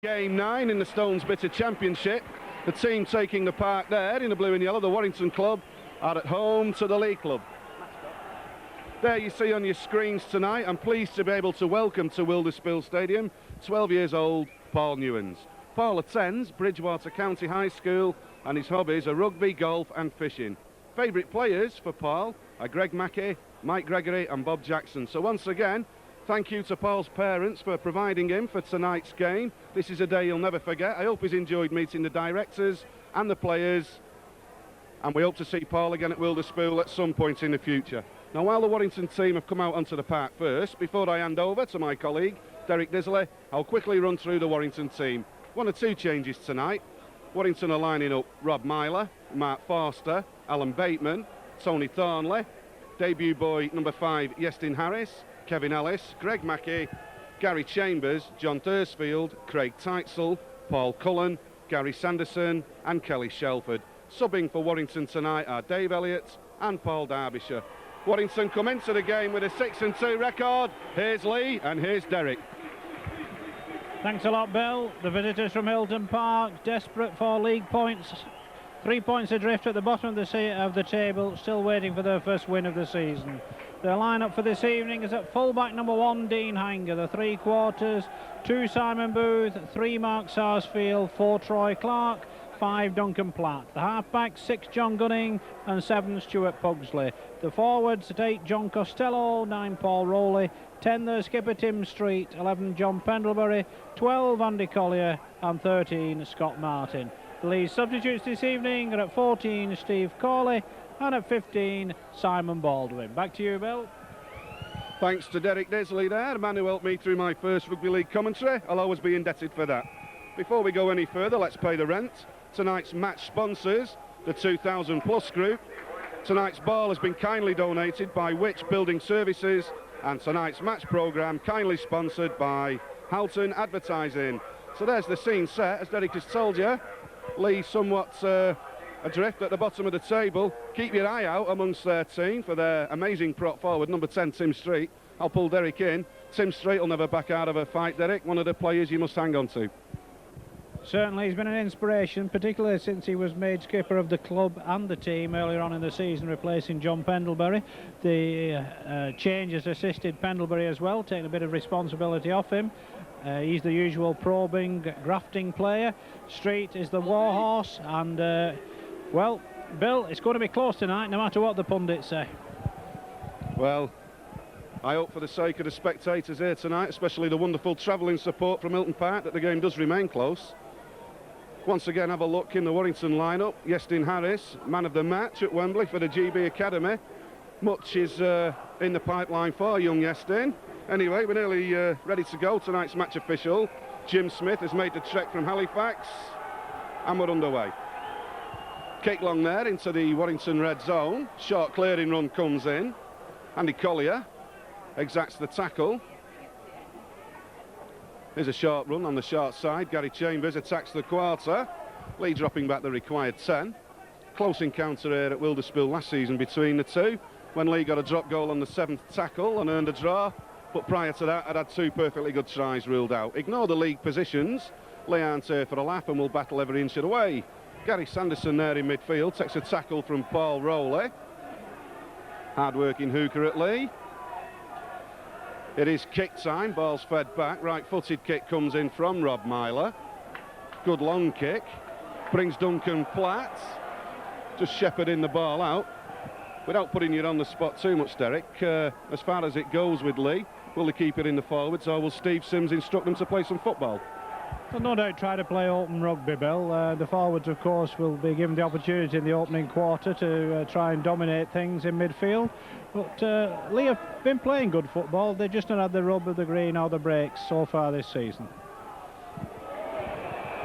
Game 9 in the Stones Bitter Championship. The team taking the park there in the blue and yellow, the Warrington Club, are at home to the Leigh Club. There you see on your screens tonight, I'm pleased to be able to welcome to Wilderspool Stadium 12 years old Paul Newens. Paul attends Bridgewater County High School and his hobbies are rugby, golf and fishing. Favourite players for Paul are Greg Mackey, Mike Gregory and Bob Jackson. So once again, thank you to Paul's parents for providing him for tonight's game. This is a day he'll never forget. I hope he's enjoyed meeting the directors and the players, and we hope to see Paul again at Wilderspool at some point in the future. Now, while the Warrington team have come out onto the park first, before I hand over to my colleague Derek Disley, I'll quickly run through the Warrington team. One or two changes tonight. Warrington are lining up Rob Myler, Mark Forster, Alan Bateman, Tony Thornley, debut boy number 5 Yestin Harris, Kevin Ellis, Greg Mackey, Gary Chambers, John Thursfield, Craig Teitzel, Paul Cullen, Gary Sanderson and Kelly Shelford. Subbing for Warrington tonight are Dave Elliott and Paul Derbyshire. Warrington come into the game with a 6-2 record. Here's Leigh and here's Derek. Thanks a lot, Bill. The visitors from Hilton Park, desperate for league points. 3 points adrift at the bottom of the table, still waiting for their first win of the season. Their lineup for this evening is at fullback number 1, Dean Hanger. The 3 quarters, 2 Simon Booth, 3 Mark Sarsfield, 4 Troy Clark, 5 Duncan Platt. The halfback, 6 John Gunning and 7 Stuart Pugsley. The forwards at 8 John Costello, 9 Paul Rowley, 10 the skipper Tim Street, 11 John Pendlebury, 12 Andy Collier and 13 Scott Martin. The Leigh substitutes this evening are at 14 Steve Corley and at 15 Simon Baldwin. Back to you, Bill. Thanks to Derek Disley there, the man who helped me through my first rugby league commentary. I'll always be indebted for that. Before we go any further, let's pay the rent. Tonight's match sponsors, the 2000 Plus Group. Tonight's ball has been kindly donated by Which Building Services, and tonight's match programme kindly sponsored by Halton Advertising. So there's the scene set, as Derek has told you. Leigh somewhat adrift at the bottom of the table. Keep your eye out amongst their team for their amazing prop forward, number 10, Tim Street. I'll pull Derek in. Tim Street will never back out of a fight, Derek. One of the players you must hang on to. Certainly he's been an inspiration, particularly since he was made skipper of the club and the team earlier on in the season, replacing John Pendlebury. The change has assisted Pendlebury as well, taking a bit of responsibility off him. He's the usual probing, grafting player. Street is the warhorse, and well, Bill, it's going to be close tonight, no matter what the pundits say. Well, I hope for the sake of the spectators here tonight, especially the wonderful travelling support from Hilton Park, that the game does remain close. Once again, have a look in the Warrington lineup. Yestin Harris, man of the match at Wembley for the GB Academy. Much is in the pipeline for young Yestin. Anyway, we're nearly ready to go. Tonight's match official, Jim Smith, has made the trek from Halifax, and we're underway. Kick long there into the Warrington red zone. Short clearing run comes in. Andy Collier exacts the tackle. Here's a short run on the short side. Gary Chambers attacks the quarter. Leigh dropping back the required 10. Close encounter here at Wilderspool last season between the two, when Leigh got a drop goal on the 7th tackle and earned a draw. But prior to that, I'd had 2 perfectly good tries ruled out. Ignore the league positions. Leigh aren't here for a laugh and will battle every inch of the way. Gary Sanderson there in midfield takes a tackle from Paul Rowley. Hard-working hooker at Leigh. It is kick time, ball's fed back. Right-footed kick comes in from Rob Myler. Good long kick. Brings Duncan Platt. Just shepherding the ball out. Without putting you on the spot too much, Derek, as far as it goes with Leigh, will they keep it in the forwards, or will Steve Sims instruct them to play some football? Well, no doubt try to play open rugby, Bill. The forwards, of course, will be given the opportunity in the opening quarter to try and dominate things in midfield. But Leigh have been playing good football. They've just not had the rub of the green or the breaks so far this season.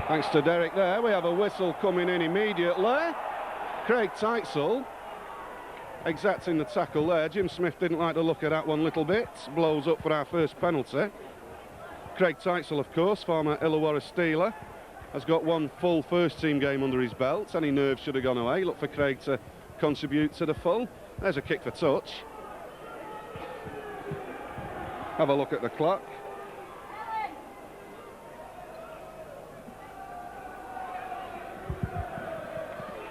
Thanks to Derek there. We have a whistle coming in immediately. Craig Teitzel exacting the tackle there. Jim Smith didn't like the look of that one little bit. Blows up for our first penalty. Craig Teitzel, of course, former Illawarra Steeler, has got 1 full first team game under his belt. Any nerves should have gone away. Look for Craig to contribute to the full. There's a kick for touch. Have a look at the clock.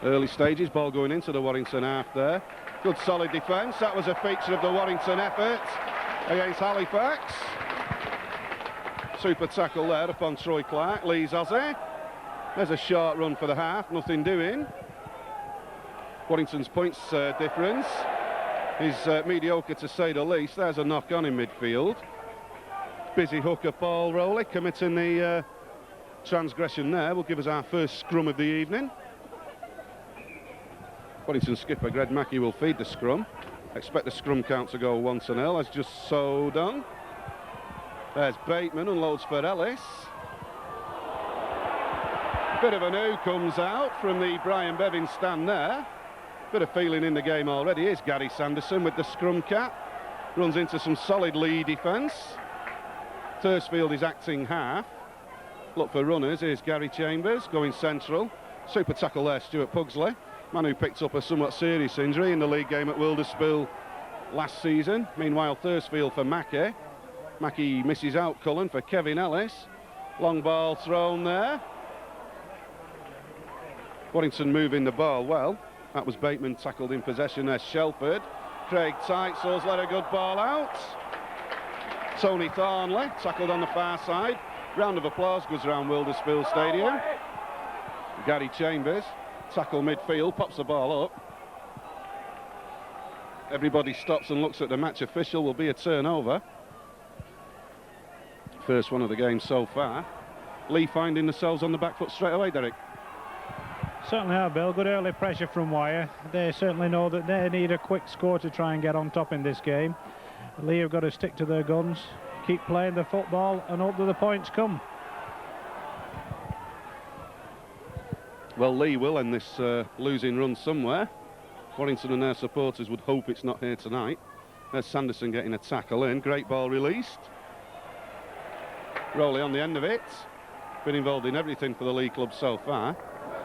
Early stages, ball going into the Warrington half there. Good solid defence. That was a feature of the Warrington effort against Halifax. Super tackle there upon Troy Clark. Leigh's Aussie. There's a short run for the half, nothing doing. Warrington's points difference is mediocre to say the least. There's a knock on in midfield. Busy hooker Paul Rowley committing the transgression there. Will give us our first scrum of the evening. Warrington skipper Greg Mackey will feed the scrum. Expect the scrum count to go 1-0, as just so done. There's Bateman, unloads for Ellis. Bit of an ooh comes out from the Brian Bevins stand there. Bit of feeling in the game already. Here's Gary Sanderson with the scrum cap. Runs into some solid Leigh defence. Thursfield is acting half. Look for runners. Here's Gary Chambers going central. Super tackle there, Stuart Pugsley. Man who picked up a somewhat serious injury in the league game at Wilderspool last season. Meanwhile, Thursfield for Mackey. Mackey misses out Cullen for Kevin Ellis. Long ball thrown there. Warrington moving the ball well. That was Bateman tackled in possession. There's Shelford. Craig Tytsel's let a good ball out. Tony Thornley tackled on the far side. Round of applause goes around Wilderspool Stadium. Gary Chambers, tackle midfield, pops the ball up. Everybody stops and looks at the match official. Will be a turnover. First one of the game so far. Leigh finding themselves on the back foot straight away, Derek. Certainly are, Bill. Good early pressure from Wyre. They certainly know that they need a quick score to try and get on top in this game. Leigh have got to stick to their guns, keep playing the football and hope that the points come. Well, Leigh will end this losing run somewhere. Warrington and their supporters would hope it's not here tonight. There's Sanderson getting a tackle in. Great ball released. Rowley on the end of it. Been involved in everything for the Leigh club so far.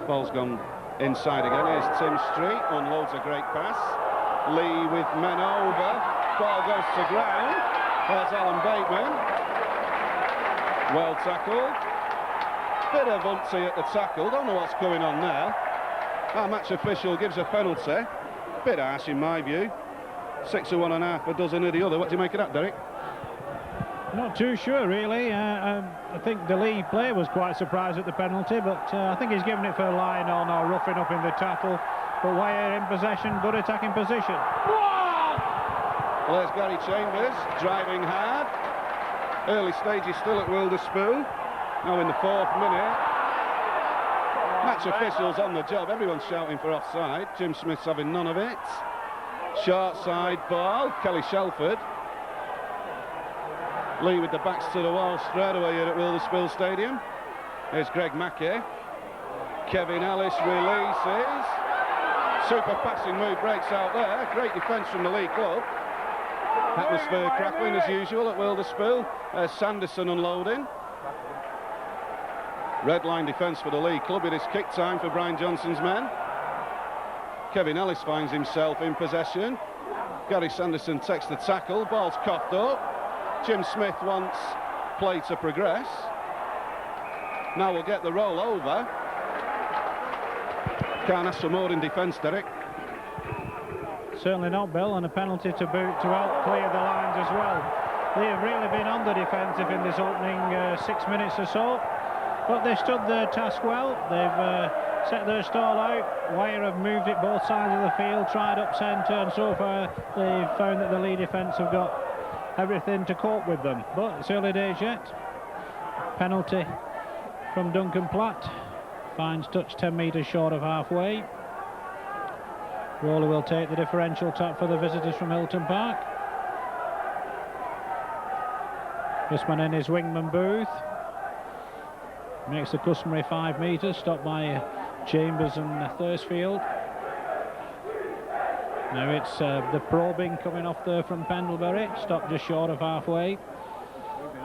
Ball's gone inside again. Here's Tim Street. Unloads a great pass. Leigh with men over. Ball goes to ground. There's Alan Bateman. Well tackled. Bit of umpty at the tackle. Don't know what's going on there. Our match official gives a penalty. Bit harsh in my view. 6 of one and half, a dozen of the other. What do you make of that, Derek? Not too sure, really. I think the Leigh player was quite surprised at the penalty, but I think he's given it for a line on or roughing up in the tackle. But Wyre in possession, good attacking position. Well, there's Gary Chambers driving hard. Early stages still at Wilderspool. Now in the 4th minute. Match officials on the job. Everyone's shouting for offside. Jim Smith's having none of it. Short side ball. Kelly Shelford. Leigh with the backs to the wall straight away here at Wilderspool Stadium. Here's Greg Mackey. Kevin Ellis releases. Super passing move breaks out there. Great defence from the Leigh club. Atmosphere crackling as usual at Wilderspool. There's Sanderson unloading. Red line defence for the Leigh club. It is kick time for Brian Johnson's men. Kevin Ellis finds himself in possession. Gary Sanderson takes the tackle. Ball's coughed up. Jim Smith wants play to progress. Now we'll get the roll over. Can't ask for more in defence, Derek. Certainly not, Bill, and a penalty to boot to help clear the lines as well. They have really been on the defensive in this opening 6 minutes or so, but they stood their task well. They've set their stall out. Wyre have moved it both sides of the field, tried up centre, and so far they've found that the Leigh defence have got everything to cope with them, but it's early days yet. Penalty from Duncan Platt. Finds touch 10 metres short of halfway. Rowley will take the differential tap for the visitors from Hilton Park. This man in his wingman booth. Makes the customary 5 metres, stopped by Chambers and Thursfield. Now it's the probing coming off there from Pendlebury, stopped just short of halfway.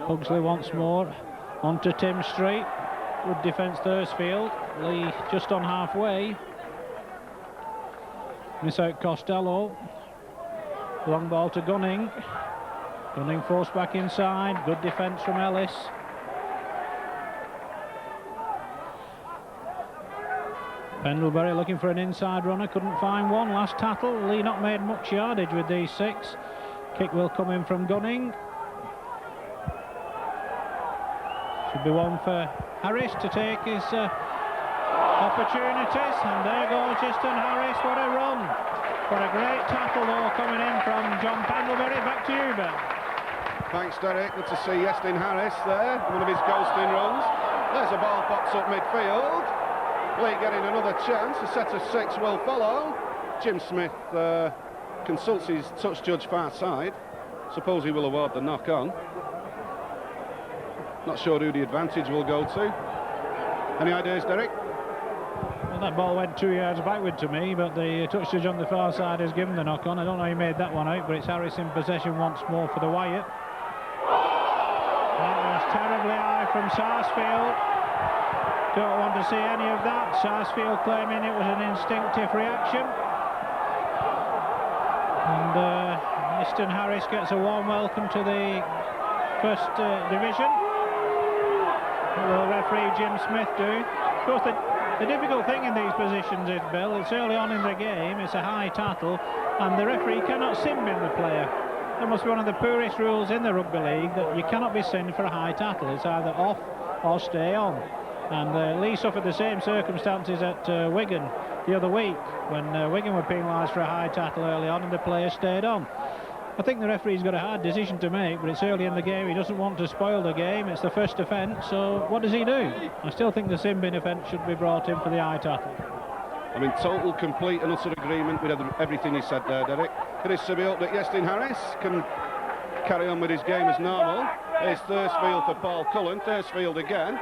Pugsley once more, on to Tim Street. Good defence Thursfield. Leigh just on halfway. Miss out Costello. Long ball to Gunning. Gunning forced back inside. Good defence from Ellis. Pendlebury looking for an inside runner, couldn't find one. Last tattle, Leigh not made much yardage with these 6. Kick will come in from Gunning. Should be one for Harris to take his opportunities, and there goes Justin Harris. What a run! What a great tackle though coming in from John Pendlebury. Back to you, Ben. Thanks, Derek. Good to see Justin Harris there, one of his ghosting runs. There's a ball pops up midfield. Leigh getting another chance. A set of 6 will follow. Jim Smith consults his touch judge far side. Suppose he will award the knock on. Not sure who the advantage will go to. Any ideas, Derek? Well, that ball went 2 yards backward to me, but the touch judge on the far side has given the knock on. I don't know who made that one out, but it's Harris in possession once more for the Wyatt. That was terribly high from Sarsfield. Don't want to see any of that. Sarsfield claiming it was an instinctive reaction. And Justin Harris gets a warm welcome to the first division. What will referee Jim Smith do? Of course, the difficult thing in these positions is, Bill, it's early on in the game, it's a high tattle, and the referee cannot sim bin the player. That must be one of the poorest rules in the rugby league, that you cannot be sinned for a high tattle. It's either off or stay on. And Leigh suffered the same circumstances at Wigan the other week, when Wigan were penalised for a high tattle early on and the player stayed on. I think the referee's got a hard decision to make, but it's early in the game. He doesn't want to spoil the game. It's the first offence, so what does he do? I still think the sin bin offence should be brought in for the high tattle. I'm in total, complete and utter agreement with everything you said there, Derek. It is to be hoped that Justin Harris can carry on with his game as normal. Here's Thursfield for Paul Cullen. Thursfield again.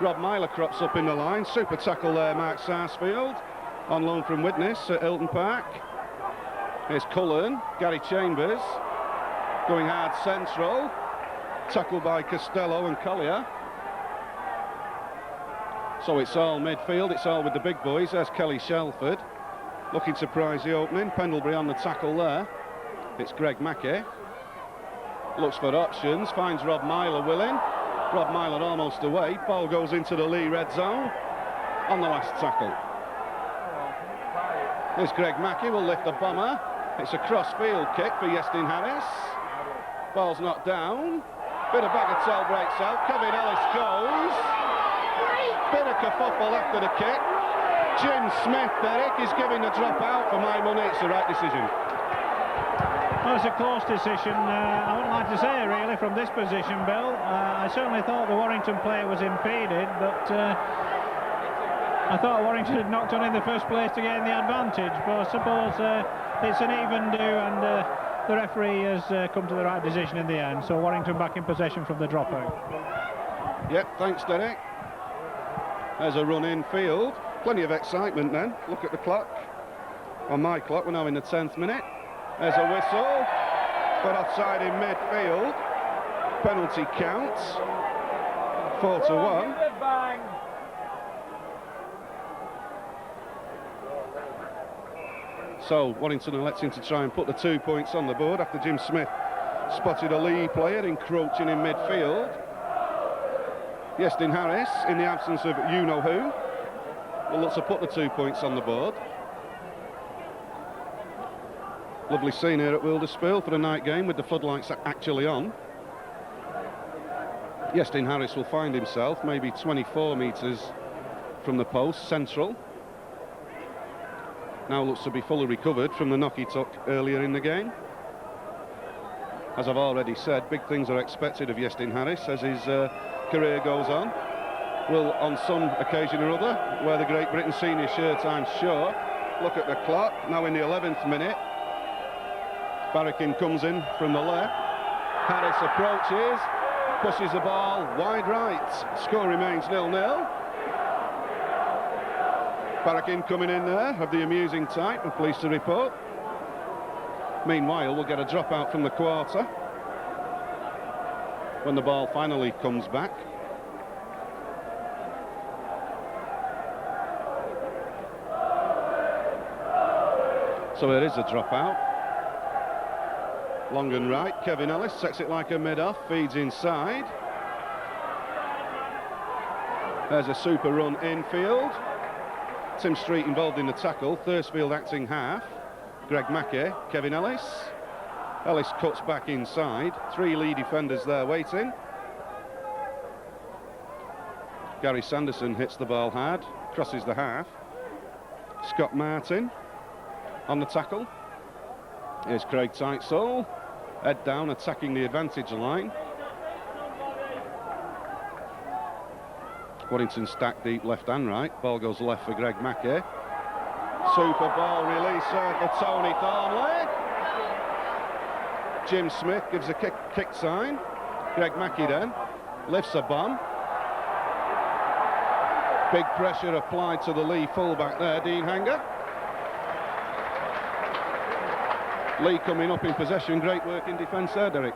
Rob Myler crops up in the line. Super tackle there, Mark Sarsfield, on loan from Widnes at Hilton Park. Here's Cullen, Gary Chambers, going hard central. Tackled by Costello and Collier. So it's all midfield, it's all with the big boys. There's Kelly Shelford, looking to prize the opening. Pendlebury on the tackle there. It's Greg Mackey. Looks for options, finds Rob Myler willing. Rob Myler almost away. Ball goes into the Leigh red zone on the last tackle. There's Greg Mackey, will lift the bomber. It's a cross-field kick for Justin Harris. Ball's knocked down. Bit of bagatelle breaks out. Kevin Ellis goes. Bit of kerfuffle after the kick. Jim Smith, Derek, is giving the drop out. For my money, it's the right decision. Well, it's a close decision. I wouldn't like to say really from this position, Bill. I certainly thought the Warrington player was impeded, but I thought Warrington had knocked on in the first place to gain the advantage. But I suppose it's an even do, and the referee has come to the right decision in the end. So Warrington back in possession from the dropout. Yep, thanks, Derek. There's a run in field. Plenty of excitement then. Look at the clock. On my clock, we're now in the 10th minute. There's a whistle. Got offside in midfield. Penalty counts. 4-1. So Warrington electing to try and put the 2 points on the board after Jim Smith spotted a Leigh player encroaching in midfield. Justin Harris, in the absence of you-know-who, will look to put the 2 points on the board. Lovely scene here at Wilderspool for the night game with the floodlights actually on. Justin Harris will find himself maybe 24 metres from the post, central. Now looks to be fully recovered from the knock he took earlier in the game. As I've already said, big things are expected of Justin Harris as his career goes on. Will, on some occasion or other, wear the Great Britain senior shirt, I'm sure. Look at the clock, now in the 11th minute. Barrakin comes in from the left. Harris approaches, pushes the ball wide right. Score remains 0-0. Barrakin coming in there, of the amusing type, I'm pleased to report. Meanwhile, we'll get a dropout from the quarter when the ball finally comes back. So it is a dropout. Long and right, Kevin Ellis sets it like a mid-off, feeds inside. There's a super run infield. Tim Street involved in the tackle. Thursfield acting half. Greg Mackey, Kevin Ellis. Ellis cuts back inside. 3 Leigh defenders there waiting. Gary Sanderson hits the ball hard, crosses the half. Scott Martin on the tackle. Here's Craig Tightsall, head down, attacking the advantage line. Warrington stack deep left and right. Ball goes left for Greg Mackey. Super ball releaser for Tony Thornley. Jim Smith gives a kick sign. Greg Mackey then lifts a bomb. Big pressure applied to the Leigh fullback there, Dean Hanger. Leigh coming up in possession. Great work in defence there, Derek.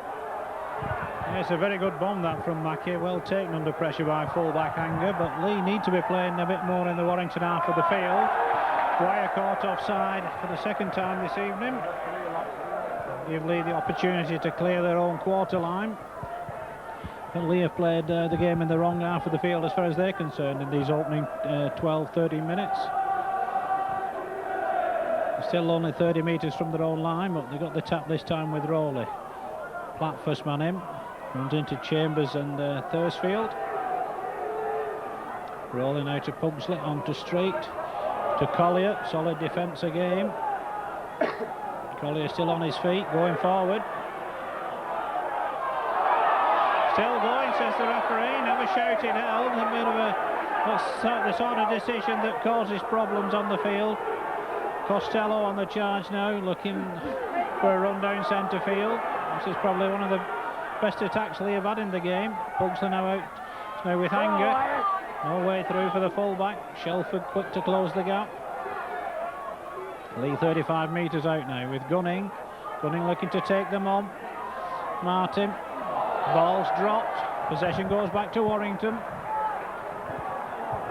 Yeah, it's a very good bomb that from Mackey. Well taken under pressure by fullback Hanger, but Leigh need to be playing a bit more in the Warrington half of the field. Dwyer caught offside for the second time this evening. Give Leigh the opportunity to clear their own quarter line. But Leigh have played the game in the wrong half of the field as far as they're concerned in these opening 12-13 minutes. Still only 30 metres from their own line, but they got the tap this time with Rowley. Platt first man in, runs into Chambers and Thursfield. Rowley now to Pugsley, on to Street, to Collier. Solid defence again. Collier still on his feet, going forward. Still going, says the referee. Never shouted held. A bit of the sort of decision that causes problems on the field. Costello on the charge now, looking for a run down centre field. This is probably one of the best attacks Leigh have had in the game. Pugsley now out, now with Hanger. No way through for the fullback. Shelford quick to close the gap. Leigh 35 metres out now with Gunning. Gunning looking to take them on. Martin. Ball's dropped. Possession goes back to Warrington.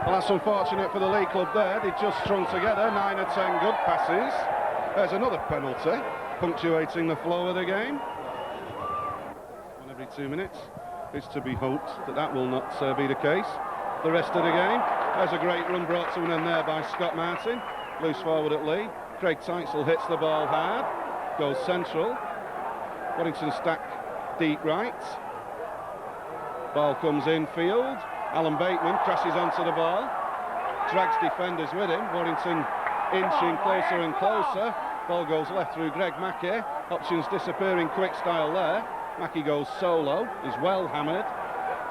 Well, that's unfortunate for the Leigh club there. They just strung together 9 or 10 good passes. There's another penalty, punctuating the flow of the game. One every 2 minutes. It's to be hoped that that will not be the case the rest of the game. There's a great run brought to an end there by Scott Martin. Loose forward at Leigh. Craig Tightsall hits the ball hard. Goes central. Warrington stack deep right. Ball comes infield. Alan Bateman crashes onto the ball. Drags defenders with him. Warrington inching closer and closer. Ball goes left through Greg Mackey. Options disappearing quick style there. Mackey goes solo. He's well hammered.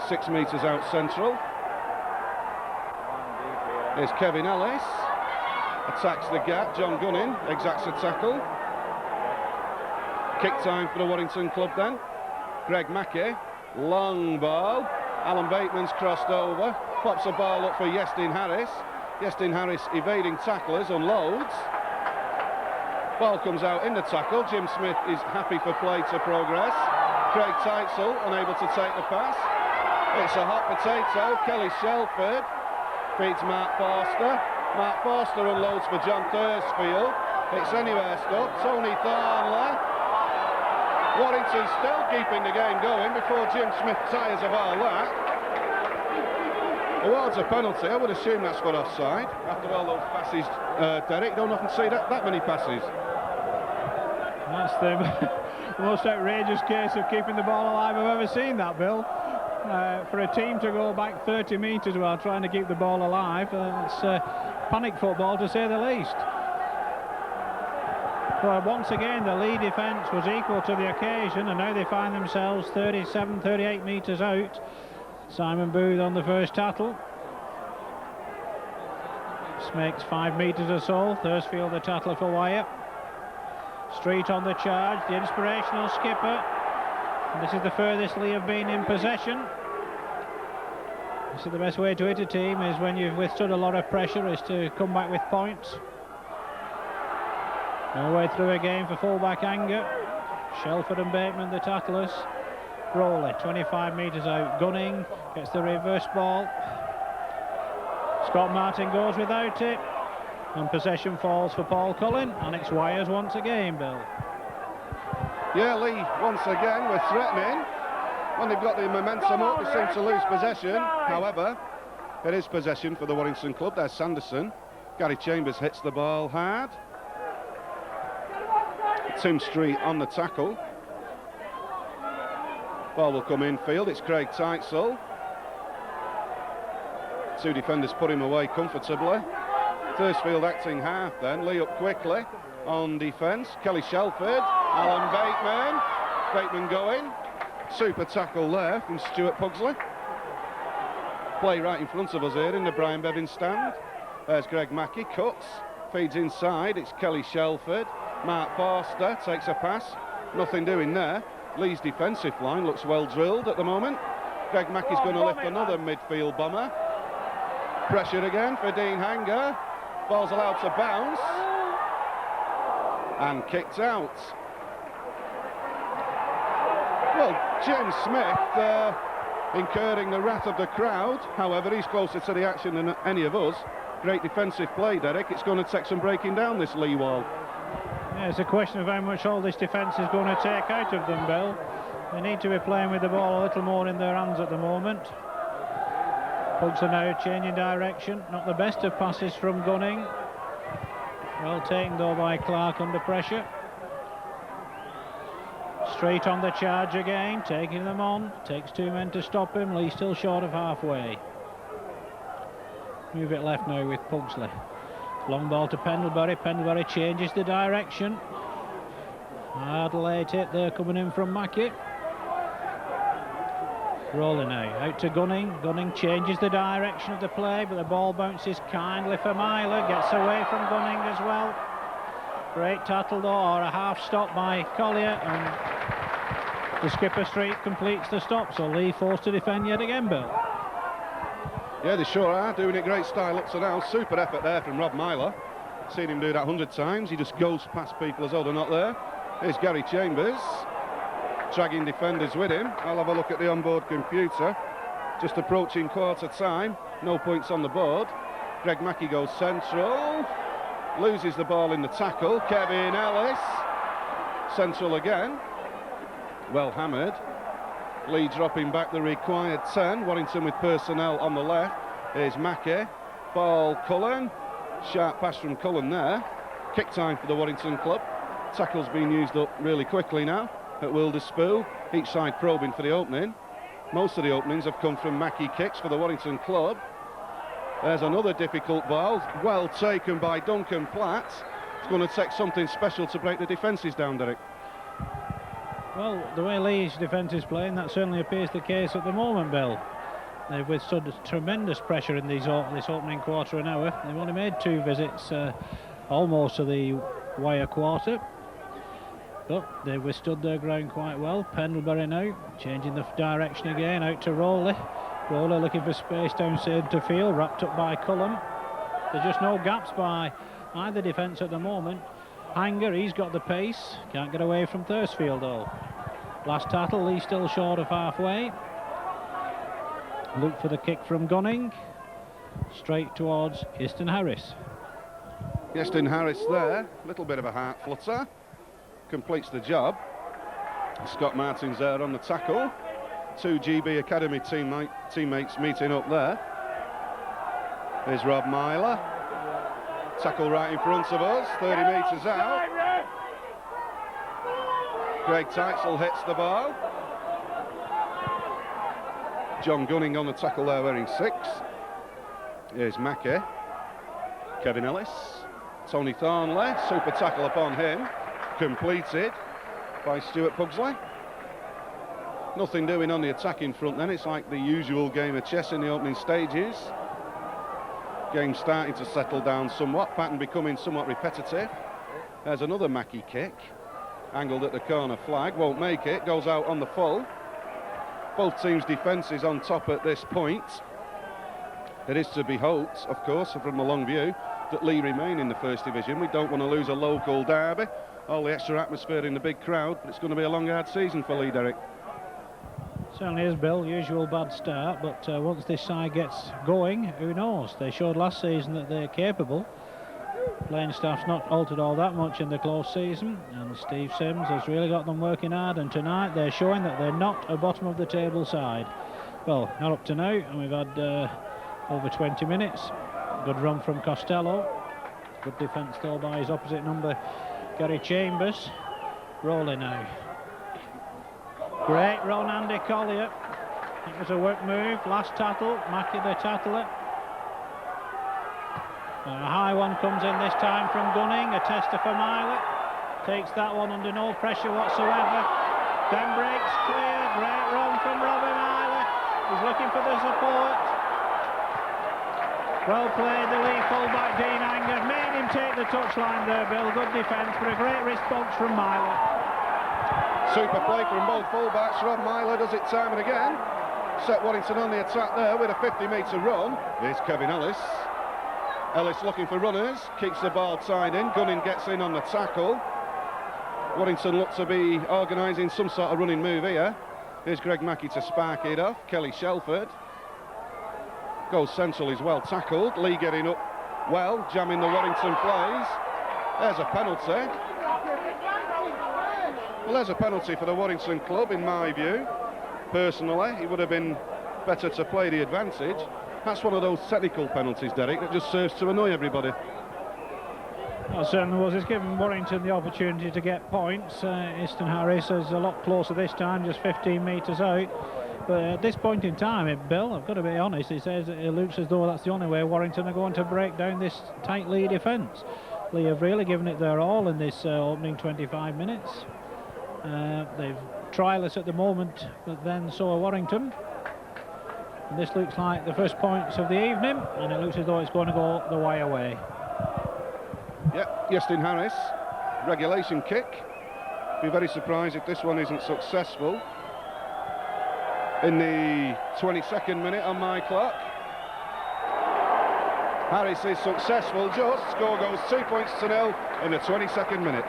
6 metres out central. Here's Kevin Ellis. Attacks the gap. John Gunning exacts a tackle. Kick time for the Warrington club then. Greg Mackey. Long ball. Alan Bateman's crossed over. Pops a ball up for Yestin Harris. Yestin Harris evading tacklers, unloads. Ball comes out in the tackle. Jim Smith is happy for play to progress. Craig Tightsall unable to take the pass. It's a hot potato. Kelly Shelford feeds Mark Forster. Mark Forster unloads for John Thursfield. It's anywhere stuck. Tony Thornley. Warrington still keeping the game going before Jim Smith tires of all that. Awards a penalty. I would assume that's for offside. After all those passes, Derek, don't often see that many passes. That's the most outrageous case of keeping the ball alive I've ever seen, that, Bill. For a team to go back 30 metres while trying to keep the ball alive, it's panic football to say the least. Well, once again, the Leigh defence was equal to the occasion, and now they find themselves 37, 38 metres out. Simon Booth on the first tackle. This makes 5 metres or so. Thursfield the tackler for Wyatt. Street on the charge, the inspirational skipper. And this is the furthest Leigh have been in possession. This is the best way to hit a team, is when you've withstood a lot of pressure, is to come back with points. No way through again for fullback Hanger. Shelford and Bateman the tacklers. Rowley 25 metres out. Gunning gets the reverse ball. Scott Martin goes without it, and possession falls for Paul Cullen, and it's Wyers once again, Bill. Yeah, Leigh once again were threatening. When they've got the momentum up, they seem to lose possession. However, it is possession for the Warrington club. There's Sanderson. Gary Chambers hits the ball hard. Tim Street on the tackle. Ball will come infield. It's Craig Teitzel. Two defenders put him away comfortably. Thursfield acting half then. Leigh up quickly on defence. Kelly Shelford. Alan Bateman. Bateman going. Super tackle there from Stuart Pugsley. Play right in front of us here in the Brian Bevins stand. There's Greg Mackey. Cuts. Feeds inside. It's Kelly Shelford. Mark Forster takes a pass. Nothing doing there. Leigh's defensive line looks well drilled at the moment. Greg Mackey's going to lift another midfield bomber. Pressure again for Dean Hanger. Ball's allowed to bounce. And kicked out. Well, James Smith incurring the wrath of the crowd. However, he's closer to the action than any of us. Great defensive play, Derek. It's going to take some breaking down this Leigh wall. Yeah, it's a question of how much all this defence is going to take out of them, Bill. They need to be playing with the ball a little more in their hands at the moment. Pugs are now changing direction. Not the best of passes from Gunning. Well taken though by Clark under pressure. Straight on the charge again, taking them on. Takes two men to stop him. Leigh still short of halfway. Move it left now with Pugsley. Long ball to Pendlebury. Pendlebury changes the direction. Hard late hit there coming in from Mackey. Rolling now, out to Gunning. Gunning changes the direction of the play, but the ball bounces kindly for Myler. Gets away from Gunning as well. Great tattle though, or a half stop by Collier, and the Skipper Street completes the stop, so Leigh forced to defend yet again, Bill. Yeah, they sure are, doing it great style up to now. Super effort there from Rob Myler. Seen him do that 100 times. He just goes past people as though they're not there. Here's Gary Chambers, dragging defenders with him. I'll have a look at the onboard computer. Just approaching quarter time. No points on the board. Greg Mackey goes central. Loses the ball in the tackle. Kevin Ellis. Central again. Well hammered. Leigh dropping back the required 10. Warrington with personnel on the left. Here's Mackey. Ball Cullen. Sharp pass from Cullen there. Kick time for the Warrington club. Tackle's being used up really quickly now at Wilderspool. Each side probing for the opening. Most of the openings have come from Mackey kicks for the Warrington club. There's another difficult ball. Well taken by Duncan Platt. It's going to take something special to break the defences down, Derek. Well, the way Leigh's defence is playing, that certainly appears the case at the moment, Bill. They've withstood tremendous pressure in this opening quarter an hour. They've only made two visits almost to the wire quarter, but they've withstood their ground quite well. Pendlebury now changing the direction again, out to Rowley. Rowley looking for space down centre field, wrapped up by Cullum. There's just no gaps by either defence at the moment. Hanger, he's got the pace, can't get away from Thursfield though. Last tattle, Leigh still short of halfway. Look for the kick from Gunning. Straight towards Easton Harris. Easton Harris there, little bit of a heart flutter. Completes the job. Scott Martin's there on the tackle. Two GB Academy teammates meeting up there. There's Rob Myler. Tackle right in front of us, 30 metres out. Craig Teitzel hits the ball. John Gunning on the tackle there wearing 6. Here's Mackey. Kevin Ellis. Tony Thornley, super tackle upon him. Completed by Stuart Pugsley. Nothing doing on the attacking front then. It's like the usual game of chess in the opening stages. Game starting to settle down somewhat. Pattern becoming somewhat repetitive. There's another Mackey kick. Angled at the corner flag. Won't make it. Goes out on the full. Both teams' defences on top at this point. It is to be hoped, of course, from the long view, that Leigh remain in the First Division. We don't want to lose a local derby. All the extra atmosphere in the big crowd. But it's going to be a long, hard season for Leigh, Derek. Certainly is, Bill. Usual bad start, but once this side gets going, who knows? They showed last season that they're capable. Playing staff's not altered all that much in the close season, and Steve Sims has really got them working hard, and tonight they're showing that they're not a bottom of the table side. Well, not up to now, and we've had over 20 minutes. Good run from Costello. Good defence though by his opposite number, Gary Chambers. Rolling now. Great run, Andy Collier. It was a work move. Last tattle, Mackie the tattler. A high one comes in this time from Gunning. A tester for Miley. Takes that one under no pressure whatsoever. Then breaks clear. Great run from Robin Miley. He's looking for the support. Well played, the Leigh fullback Dean Anger. Made him take the touchline there, Bill. Good defence, but a great response from Miley. Super play from both fullbacks. Rob Myler does it time and again. Set Warrington on the attack there with a 50-metre run. Here's Kevin Ellis. Ellis looking for runners. Keeps the ball tied in. Gunning gets in on the tackle. Warrington look to be organising some sort of running move here. Here's Greg Mackey to spark it off. Kelly Shelford goes central, is well tackled. Leigh getting up well, jamming the Warrington plays. There's a penalty. Well, there's a penalty for the Warrington club in my view. Personally, it would have been better to play the advantage. That's one of those technical penalties, Derek, that just serves to annoy everybody. Well, it certainly was. It's given Warrington the opportunity to get points. Easton Harris is a lot closer this time, just 15 metres out. But at this point in time, Bill, I've got to be honest, it looks as though that's the only way Warrington are going to break down this tight Leigh defence. Leigh have really given it their all in this opening 25 minutes. They've trialless at the moment, but then so are Warrington. And this looks like the first points of the evening, and it looks as though it's going to go the way away. Yep, Easton Harris, regulation kick. Be very surprised if this one isn't successful. In the 22nd minute on my clock. Harris is successful, just. Score goes 2-0 in the 22nd minute.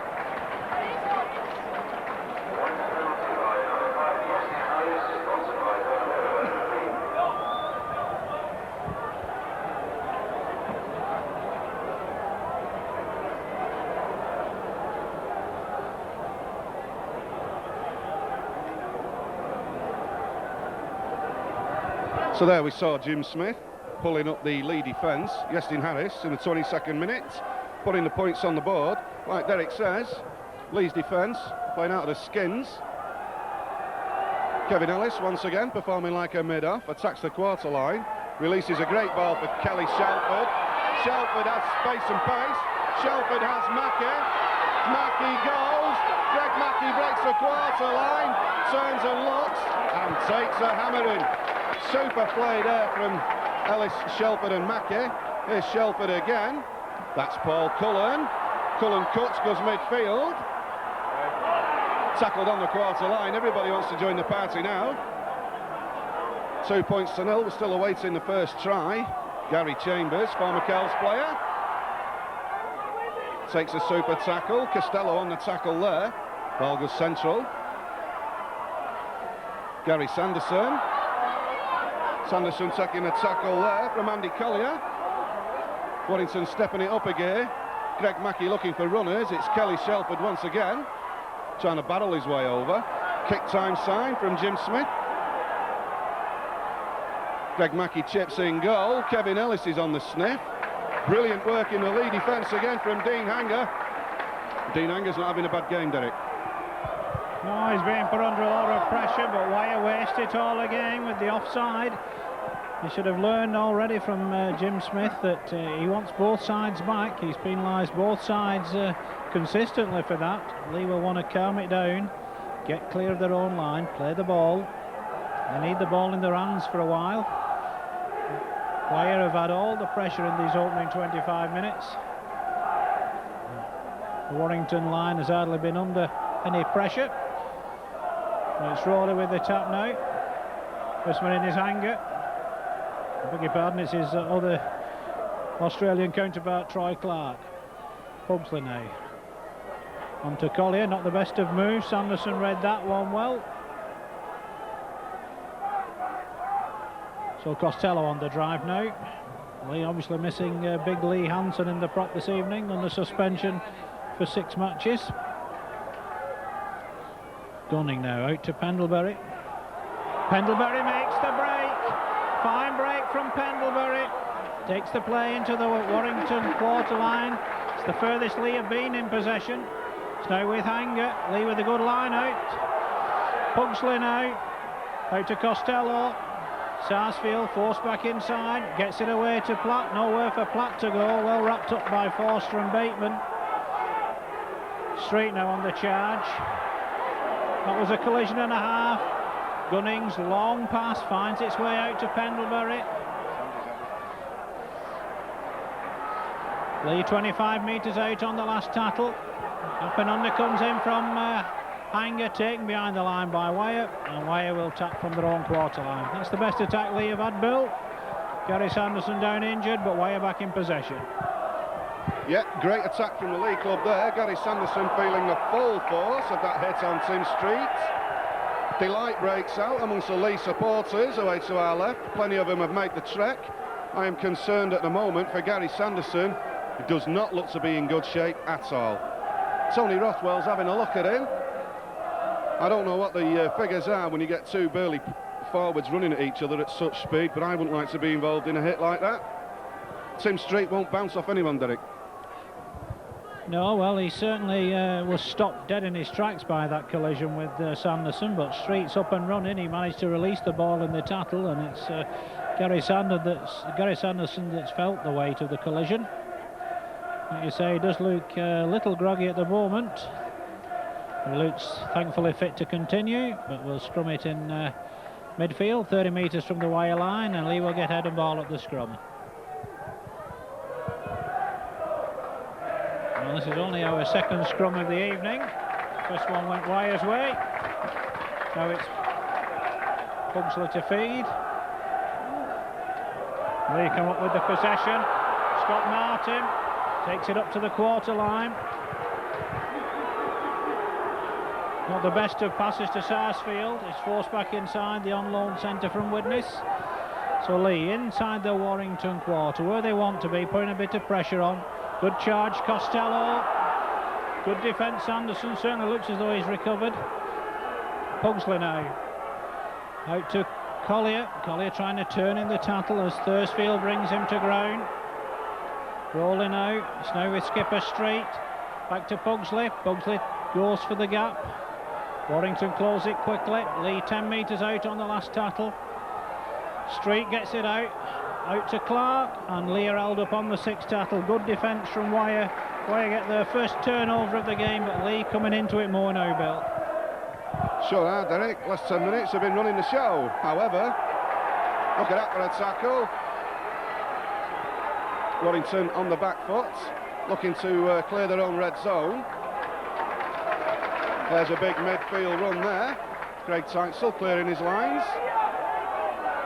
So there we saw Jim Smith pulling up the Leigh defence. Easton Harris in the 22nd minute, putting the points on the board. Like Derek says, Leigh's defence playing out of the skins. Kevin Ellis once again performing like a mid-off, attacks the quarter line, releases a great ball for Kelly Shelford. Shelford has space and pace. Shelford has Mackey. Mackey goes. Greg Mackey breaks the quarter line, turns and looks, and takes a hammer in. Super play there from Ellis, Shelford and Mackey. Here's Shelford again. That's Paul Cullen. Cullen cuts, goes midfield. Tackled on the quarter line. Everybody wants to join the party now. 2-0. We're still awaiting the first try. Gary Chambers, former Kells player. Takes a super tackle. Costello on the tackle there. Ball goes central. Gary Sanderson. Sanderson taking a tackle there from Andy Collier. Warrington stepping it up again. Greg Mackey looking for runners. It's Kelly Shelford once again, trying to barrel his way over. Kick time sign from Jim Smith. Greg Mackey chips in goal. Kevin Ellis is on the sniff. Brilliant work in the Leigh defence again from Dean Hanger. Dean Hanger's not having a bad game, Derek. No, he's being put under a lot of pressure, but why waste it all again with the offside? He should have learned already from Jim Smith that he wants both sides back. He's penalised both sides consistently for that. Leigh will want to calm it down, get clear of their own line, play the ball. They need the ball in their hands for a while. Wyre have had all the pressure in these opening 25 minutes. The Warrington line has hardly been under any pressure. It's Rawley with the tap now. First man in his Hanger. I beg your pardon, it's his other Australian counterpart, Troy Clark. Pugsley now. On to Collier, not the best of moves. Sanderson read that one well. So Costello on the drive now. Leigh obviously missing big Lee Hansen in the prop this evening under suspension for 6 matches. Gunning now out to Pendlebury. Pendlebury makes the break. Fine break from Pendlebury. Takes the play into the Warrington quarter line. It's the furthest Leigh have been in possession. It's now with Hanger. Leigh with a good line out. Pugsley now. Out to Costello. Sarsfield forced back inside. Gets it away to Platt. Nowhere for Platt to go. Well wrapped up by Forster and Bateman. Street now on the charge. That was a collision and a half. Gunning's long pass finds its way out to Pendlebury. Leigh 25 metres out on the last tattle. Up and under comes in from Hanger, taken behind the line by Wire, and Wire will tap from their own quarter line. That's the best attack Leigh have had, Bill. Gary Sanderson down injured, but Wire back in possession. Yeah, great attack from the Leigh club there. Gary Sanderson feeling the full force of that hit on Tim Street. Delight breaks out amongst the Leigh supporters away to our left. Plenty of them have made the trek. I am concerned at the moment for Gary Sanderson. He does not look to be in good shape at all. Tony Rothwell's having a look at him. I don't know what the figures are when you get two burly forwards running at each other at such speed, but I wouldn't like to be involved in a hit like that. Tim Street won't bounce off anyone, Derek. No, well, he certainly was stopped dead in his tracks by that collision with Sanderson, but Street's up and running. He managed to release the ball in the tattle, and it's Gary Sanderson that's felt the weight of the collision. Like you say, he does look a little groggy at the moment. He looks thankfully fit to continue, but we'll scrum it in midfield, 30 metres from the wire line, and Leigh will get head and ball at the scrum. Well, this is only our second scrum of the evening. First one went Wire's way. Now it's Pugsley to feed. Leigh come up with the possession. Scott Martin takes it up to the quarter line. Not the best of passes to Sarsfield. It's forced back inside the on-loan centre from Widnes. So Leigh inside the Warrington quarter, where they want to be, putting a bit of pressure on. Good charge, Costello. Good defence, Sanderson. Certainly looks as though he's recovered. Pugsley now. Out to Collier. Collier trying to turn in the tattle as Thursfield brings him to ground. Rolling out. It's now with Skipper Street. Back to Pugsley. Pugsley goes for the gap. Warrington close it quickly. Leigh 10 metres out on the last tattle. Street gets it out. Out to Clark, and Leigh are held up on the sixth tattle. Good defence from Wire. Wire get their first turnover of the game, but Leigh coming into it more now, Bill. Sure are, Derek. Last 10 minutes have been running the show. However, look at that for a tackle. Warrington on the back foot, looking to clear their own red zone. There's a big midfield run there. Craig Tytzel clearing his lines.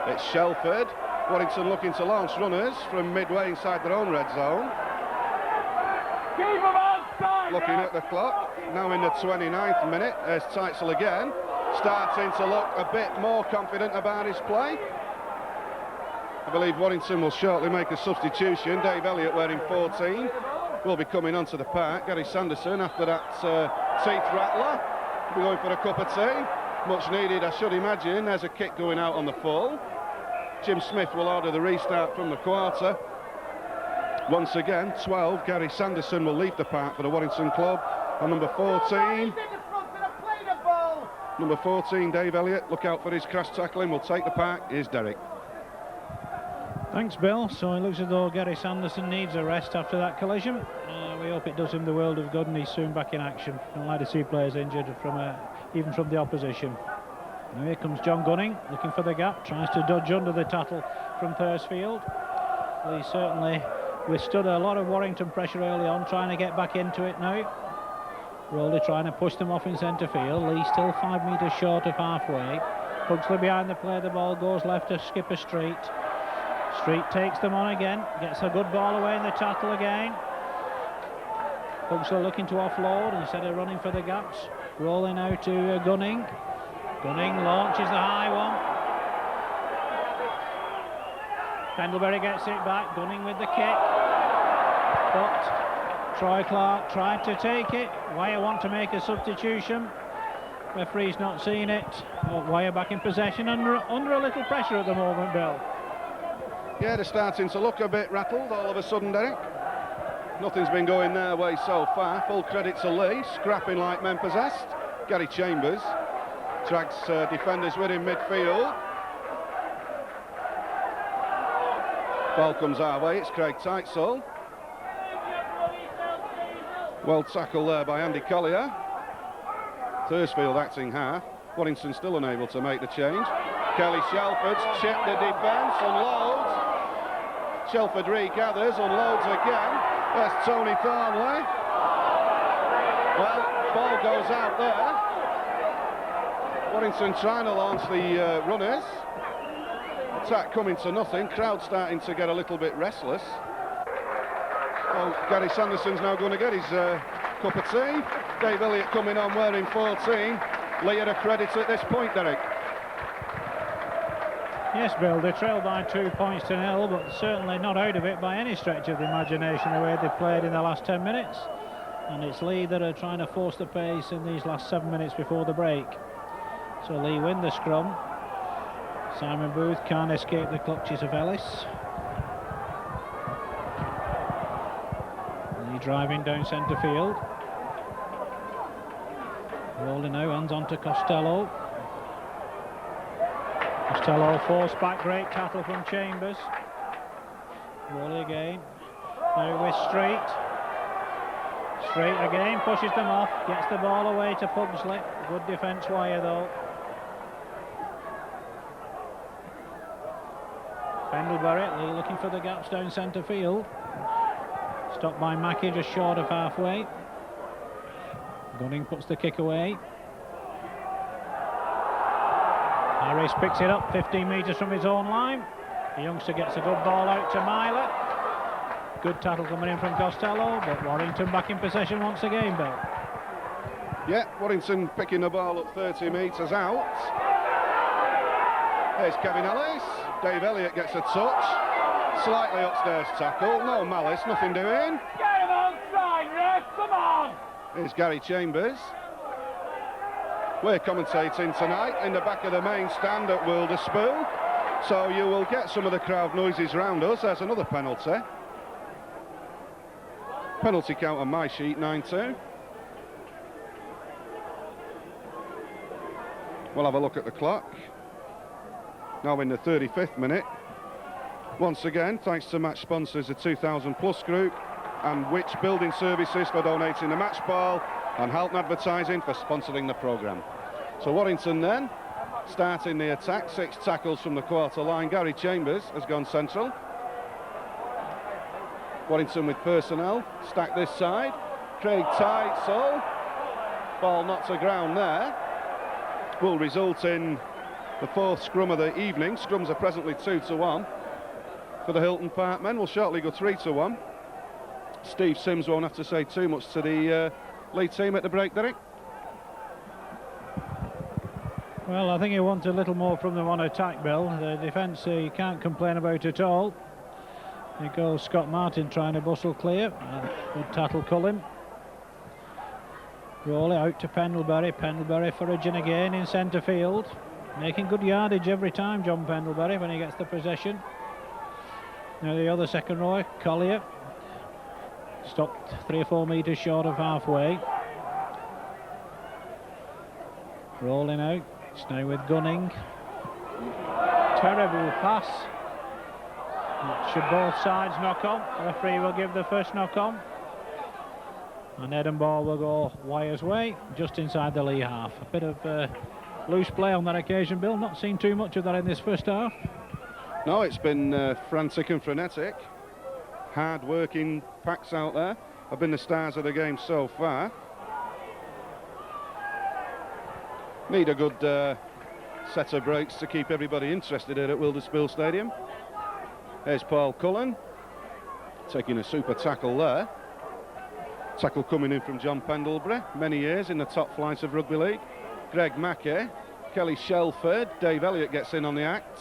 It's Shelford. Warrington looking to launch runners from midway inside their own red zone. Looking at the clock, now in the 29th minute, there's Tytzel again, starting to look a bit more confident about his play. I believe Warrington will shortly make a substitution. Dave Elliott, wearing 14, will be coming onto the park. Gary Sanderson, after that teeth rattler, will be going for a cup of tea. Much needed, I should imagine. There's a kick going out on the full. Jim Smith will order the restart from the quarter. Once again, 12, Gary Sanderson will leave the park for the Warrington club. And number 14, Dave Elliott, look out for his crash tackling, will take the park. Here's Derek. Thanks, Bill. So it looks as though Gary Sanderson needs a rest after that collision. We hope it does him the world of good and he's soon back in action. Don't like to see players injured even from the opposition. Now here comes John Gunning, looking for the gap, tries to dodge under the tattle from Thursfield. He certainly withstood a lot of Warrington pressure early on, trying to get back into it now. Rowley trying to push them off in centre field. Leigh still 5 metres short of halfway. Pugsley behind the play, the ball goes left to Skipper Street. Street takes them on again, gets a good ball away in the tattle again. Pugsley looking to offload instead of running for the gaps. Rolling out to Gunning. Gunning launches the high one. Pendlebury gets it back. Gunning with the kick. But Troy Clark tried to take it. Wire want to make a substitution. Referee's not seen it. Wire back in possession under a little pressure at the moment, Bill. Yeah, they're starting to look a bit rattled all of a sudden, Derek. Nothing's been going their way so far. Full credit to Leigh, scrapping like men possessed. Gary Chambers drags defenders with him midfield. Ball comes our way, it's Craig Tightsall. Well tackled there by Andy Collier. Thursfield acting half. Warrington still unable to make the change. Kelly Shelford's checked the defence, unloads. Shelford regathers, unloads again. There's Tony Thornley. Well, ball goes out there. Warrington trying to launch the runners. Attack coming to nothing. Crowd starting to get a little bit restless. Well, Gary Sanderson's now going to get his cup of tea. Dave Elliott coming on wearing 14. Leigh a credit at this point, Derek. Yes, Bill, they trail by 2 points to 0, but certainly not out of it by any stretch of the imagination the way they've played in the last 10 minutes. And it's Leigh that are trying to force the pace in these last 7 minutes before the break. So Leigh win the scrum. Simon Booth can't escape the clutches of Ellis. Leigh driving down centre field. Rolling now, hands on to Costello. Costello forced back, great tackle from Chambers. Rolling again. Now with Street. Street again, pushes them off, gets the ball away to Pugsley. Good defence wire though. Pendlebury, Leigh looking for the gaps down centre field. Stopped by Mackey just short of halfway. Gunning puts the kick away. Harris picks it up 15 metres from his own line. The youngster gets a good ball out to Myler. Good tackle coming in from Costello, but Warrington back in possession once again, Bill. Yeah, Warrington picking the ball up 30 metres out. There's Kevin Ellis. Dave Elliott gets a touch. Slightly upstairs tackle. No malice, nothing doing. Get him on side, ref, come on! Here's Gary Chambers. We're commentating tonight in the back of the main stand at Wilderspool, so you will get some of the crowd noises around us. There's another penalty. Penalty count on my sheet, 9-2. We'll have a look at the clock. Now in the 35th minute. Once again, thanks to match sponsors, the 2000 Plus Group, and Which Building Services for donating the match ball, and Halton Advertising for sponsoring the programme. So Warrington then, starting the attack, 6 tackles from the quarter line. Gary Chambers has gone central. Warrington with personnel, stack this side. Craig Tightsall, ball knocked to ground there. Will result in the 4th scrum of the evening. Scrums are presently 2-1 for the Hilton Park men. Will shortly go 3-1. Steve Sims won't have to say too much to the Leigh team at the break, Derek. Well, I think he wants a little more from them on attack, Bill. The defence you can't complain about at all. Here goes Scott Martin trying to bustle clear. Good tackle Cullen. Roll it out to Pendlebury. Pendlebury foraging again in centre field. Making good yardage every time, John Pendlebury, when he gets the possession. Now the other second row, Collier. Stopped 3 or 4 metres short of halfway. Rolling out. It's now with Gunning. Terrible pass. Should both sides knock on. The referee will give the first knock on. And Edinburgh will go Wyre's way, just inside the Leigh half. A bit of loose play on that occasion, Bill. Not seen too much of that in this first half. No, it's been frantic and frenetic. Hard-working packs out there have been the stars of the game so far. Need a good set of breaks to keep everybody interested at Wilderspool Stadium. There's Paul Cullen taking a super tackle there. Tackle coming in from John Pendlebury, many years in the top flight of rugby league. Greg Mackey, Kelly Shelford, Dave Elliott gets in on the act.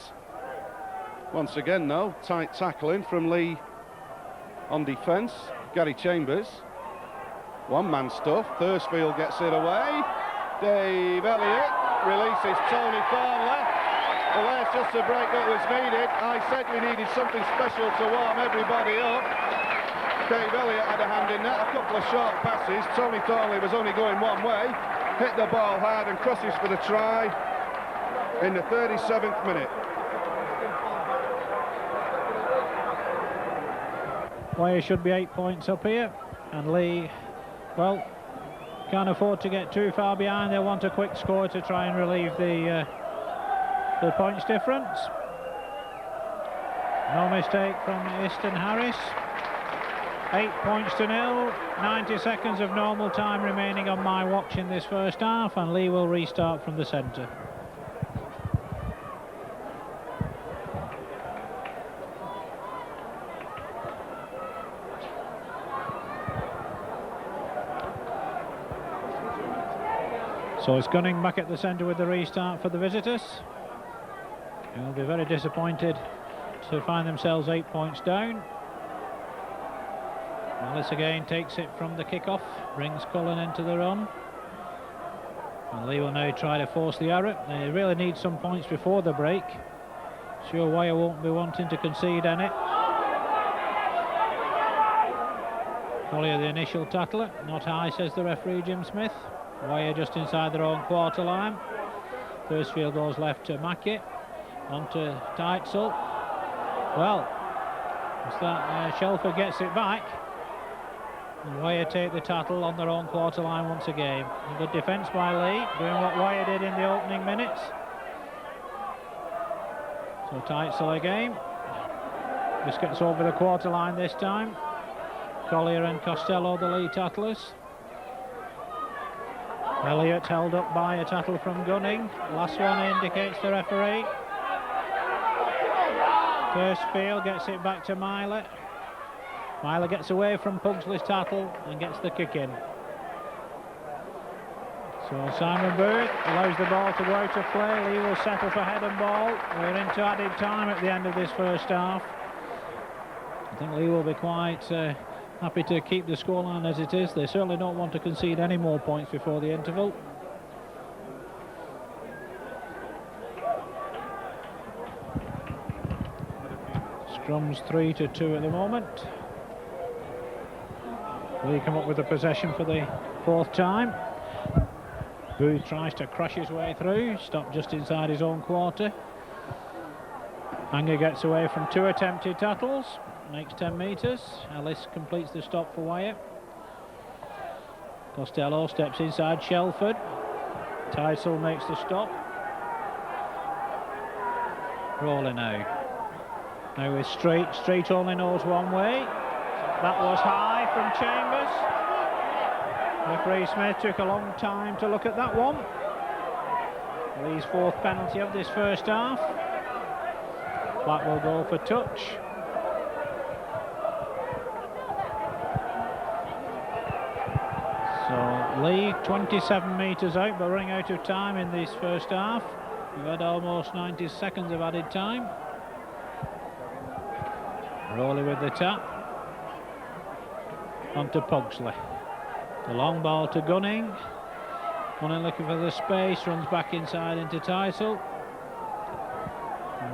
Once again though, tight tackling from Leigh on defence. Gary Chambers, one-man stuff. Thursfield gets it away. Dave Elliott releases Tony Thornley. Well, there's just a break that was needed. I said we needed something special to warm everybody up. Dave Elliott had a hand in that, a couple of short passes. Tony Thornley was only going one way, hit the ball hard and crosses for the try in the 37th minute. Wyre should be 8 points up here, and Leigh, well, can't afford to get too far behind. They want a quick score to try and relieve the points difference. No mistake from Easton Harris. 8 points to 0. 90 seconds of normal time remaining on my watch in this first half, and Leigh will restart from the centre. So it's Gunning back at the centre with the restart for the visitors. They'll be very disappointed to find themselves 8 points down. Ellis again takes it from the kick-off, brings Cullen into the run. And Leigh will now try to force the error. They really need some points before the break. Sure, Wyre won't be wanting to concede any. Collier the initial tackler, not high, says the referee Jim Smith. Wyre just inside their own quarter line. First field goes left to Mackey, on to Teitzel. Well, it's that Shelford gets it back. And Wyre take the tackle on their own quarter line once again. And good defence by Leigh, doing what Wyre did in the opening minutes. So Teitzel again. Just gets over the quarter line this time. Collier and Costello, the Leigh tattlers. Elliott held up by a tattle from Gunning. Last one indicates the referee. First field gets it back to Myler. Myler gets away from Pugsley's tattle and gets the kick in. So Simon Booth allows the ball to go out of play. Leigh will settle for head and ball. We're into added time at the end of this first half. I think Leigh will be quite happy to keep the scoreline as it is. They certainly don't want to concede any more points before the interval. Scrum's 3-2 at the moment. Leigh come up with the possession for the fourth time. Booth tries to crash his way through, stopped just inside his own quarter. Hanger gets away from two attempted tackles, makes 10 metres. Ellis completes the stop for Wyre. Costello steps inside Shelford. Teitzel makes the stop. Rolling now. Now with Street only knows one way. That was high from Chambers. Referee Smith took a long time to look at that one. Leigh's fourth penalty of this first half. Black will go for touch. So Leigh 27 metres out, but running out of time in this first half. We've had almost 90 seconds of added time. Rowley with the tap. On to Pugsley. The long ball to Gunning. Gunning looking for the space, runs back inside into Teitzel.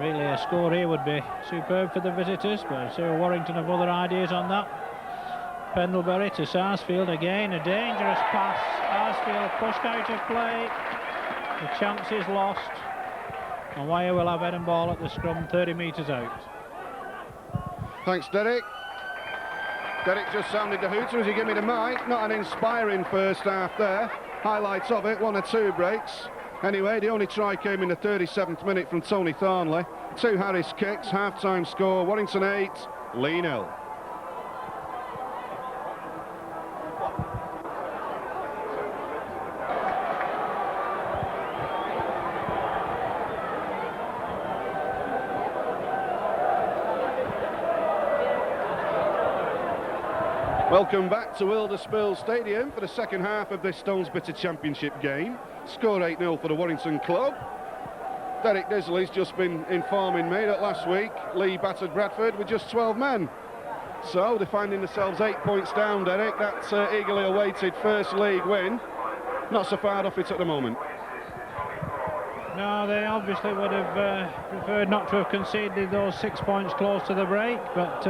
Really a score here would be superb for the visitors, but I'm sure Warrington have other ideas on that. Pendlebury to Sarsfield again, a dangerous pass. Sarsfield pushed out of play. The chance is lost. And Wyre will have head and ball at the scrum, 30 metres out. Thanks, Derek. Derek just sounded the hooter as he gave me the mic. Not an inspiring first half there. Highlights of it, 1 or 2 breaks. Anyway, the only try came in the 37th minute from Tony Thornley. 2 Harris kicks, half-time score, Warrington 8, Leigh 0. Welcome back to Wilderspool Stadium for the second half of this Stones Bitter Championship game. Score 8-0 for the Warrington club. Derek Disley's just been informing me that last week Leigh battered Bradford with just 12 men. So they're finding themselves 8 points down, Derek. That's eagerly awaited first league win. Not so far off it at the moment. No, they obviously would have preferred not to have conceded those 6 points close to the break, but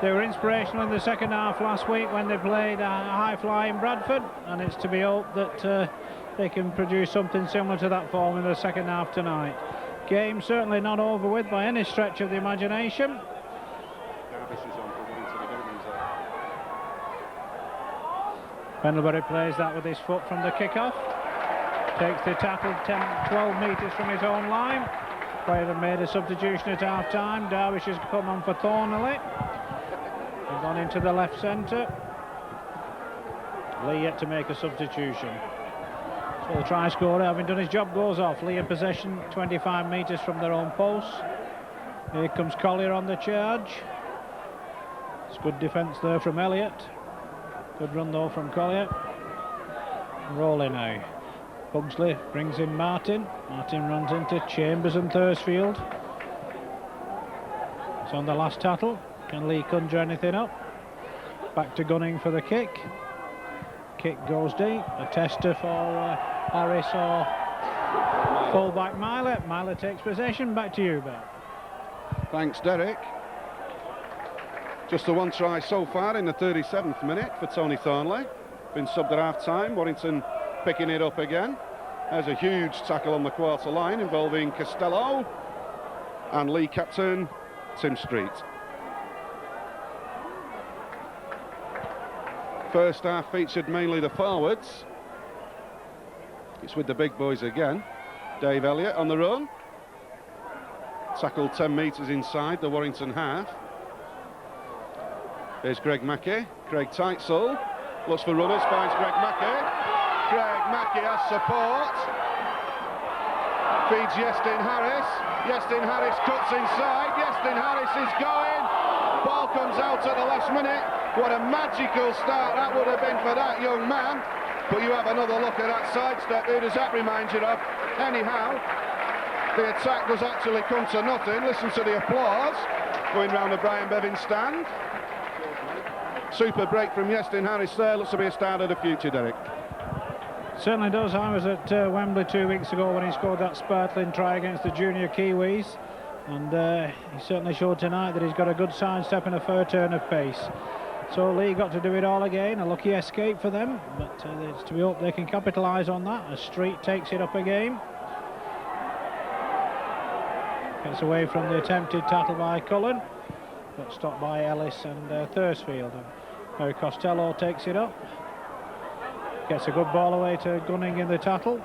They were inspirational in the second half last week when they played a high-flying Bradford, and it's to be hoped that they can produce something similar to that form in the second half tonight. Game certainly not over with by any stretch of the imagination. Pendlebury plays that with his foot from the kick-off. Takes the tackle 10-12 metres from his own line. Player have made a substitution at half-time. Darvish has come on for Thornley. He's gone into the left centre. Leigh yet to make a substitution. So the try scorer, having done his job, goes off. Leigh in possession 25 metres from their own post. Here comes Collier on the charge. It's good defence there from Elliott. Good run though from Collier. Rolling now. Pugsley brings in Martin. Martin runs into Chambers and Thursfield. It's on the last tattle. Can Leigh conjure anything up? Back to Gunning for the kick. Kick goes deep. A tester for Harris or full-back Myler. Myler takes possession. Back to you, Ben. Thanks, Derek. Just the one try so far in the 37th minute for Tony Thornley. Been subbed at half-time. Warrington picking it up again. There's a huge tackle on the quarter line involving Costello and Leigh captain Tim Street. First half featured mainly the forwards. It's with the big boys again. Dave Elliott on the run. Tackled 10 metres inside the Warrington half. There's Greg Mackey. Craig Teitzel looks for runners, finds Greg Mackey. Greg Mackey has support. Feeds Yestin Harris. Yestin Harris cuts inside. Yestin Harris is going. Ball comes out at the last minute. What a magical start that would have been for that young man. But you have another look at that sidestep. Who does that remind you of? Anyhow, the attack does actually come to nothing. Listen to the applause going round the Brian Bevins stand. Super break from Yestin Harris there. Looks to be a start of the future, Derek. Certainly does. I was at Wembley 2 weeks ago when he scored that sparkling try against the junior Kiwis, and he certainly showed tonight that he's got a good sidestep and a fair turn of pace. So Leigh got to do it all again. A lucky escape for them, but it's to be hoped they can capitalise on that as Street takes it up again. Gets away from the attempted tackle by Cullen, but stopped by Ellis and Thursfield. Now Costello takes it up. Gets a good ball away to Gunning in the tackle.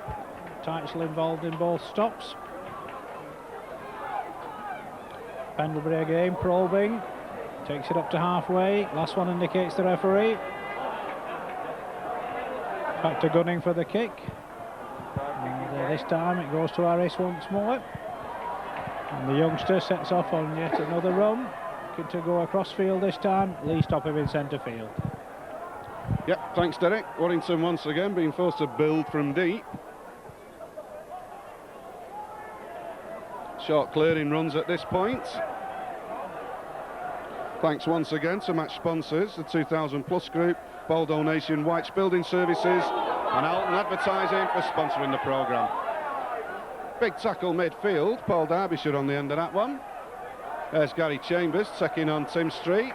Teitzel involved in both stops. Pendlebury again, probing. Takes it up to halfway. Last one indicates the referee. Back to Gunning for the kick. And this time it goes to Harris once more. And the youngster sets off on yet another run. Looking to go across field this time. Leigh stop him in centre field. Yep, thanks Derek. Warrington once again being forced to build from deep. Short clearing runs at this point. Thanks once again to match sponsors, the 2000 Plus Group, Ball Donation, White's Building Services and Alton Advertising for sponsoring the programme. Big tackle midfield, Paul Derbyshire on the end of that one. There's Gary Chambers taking on Tim Street.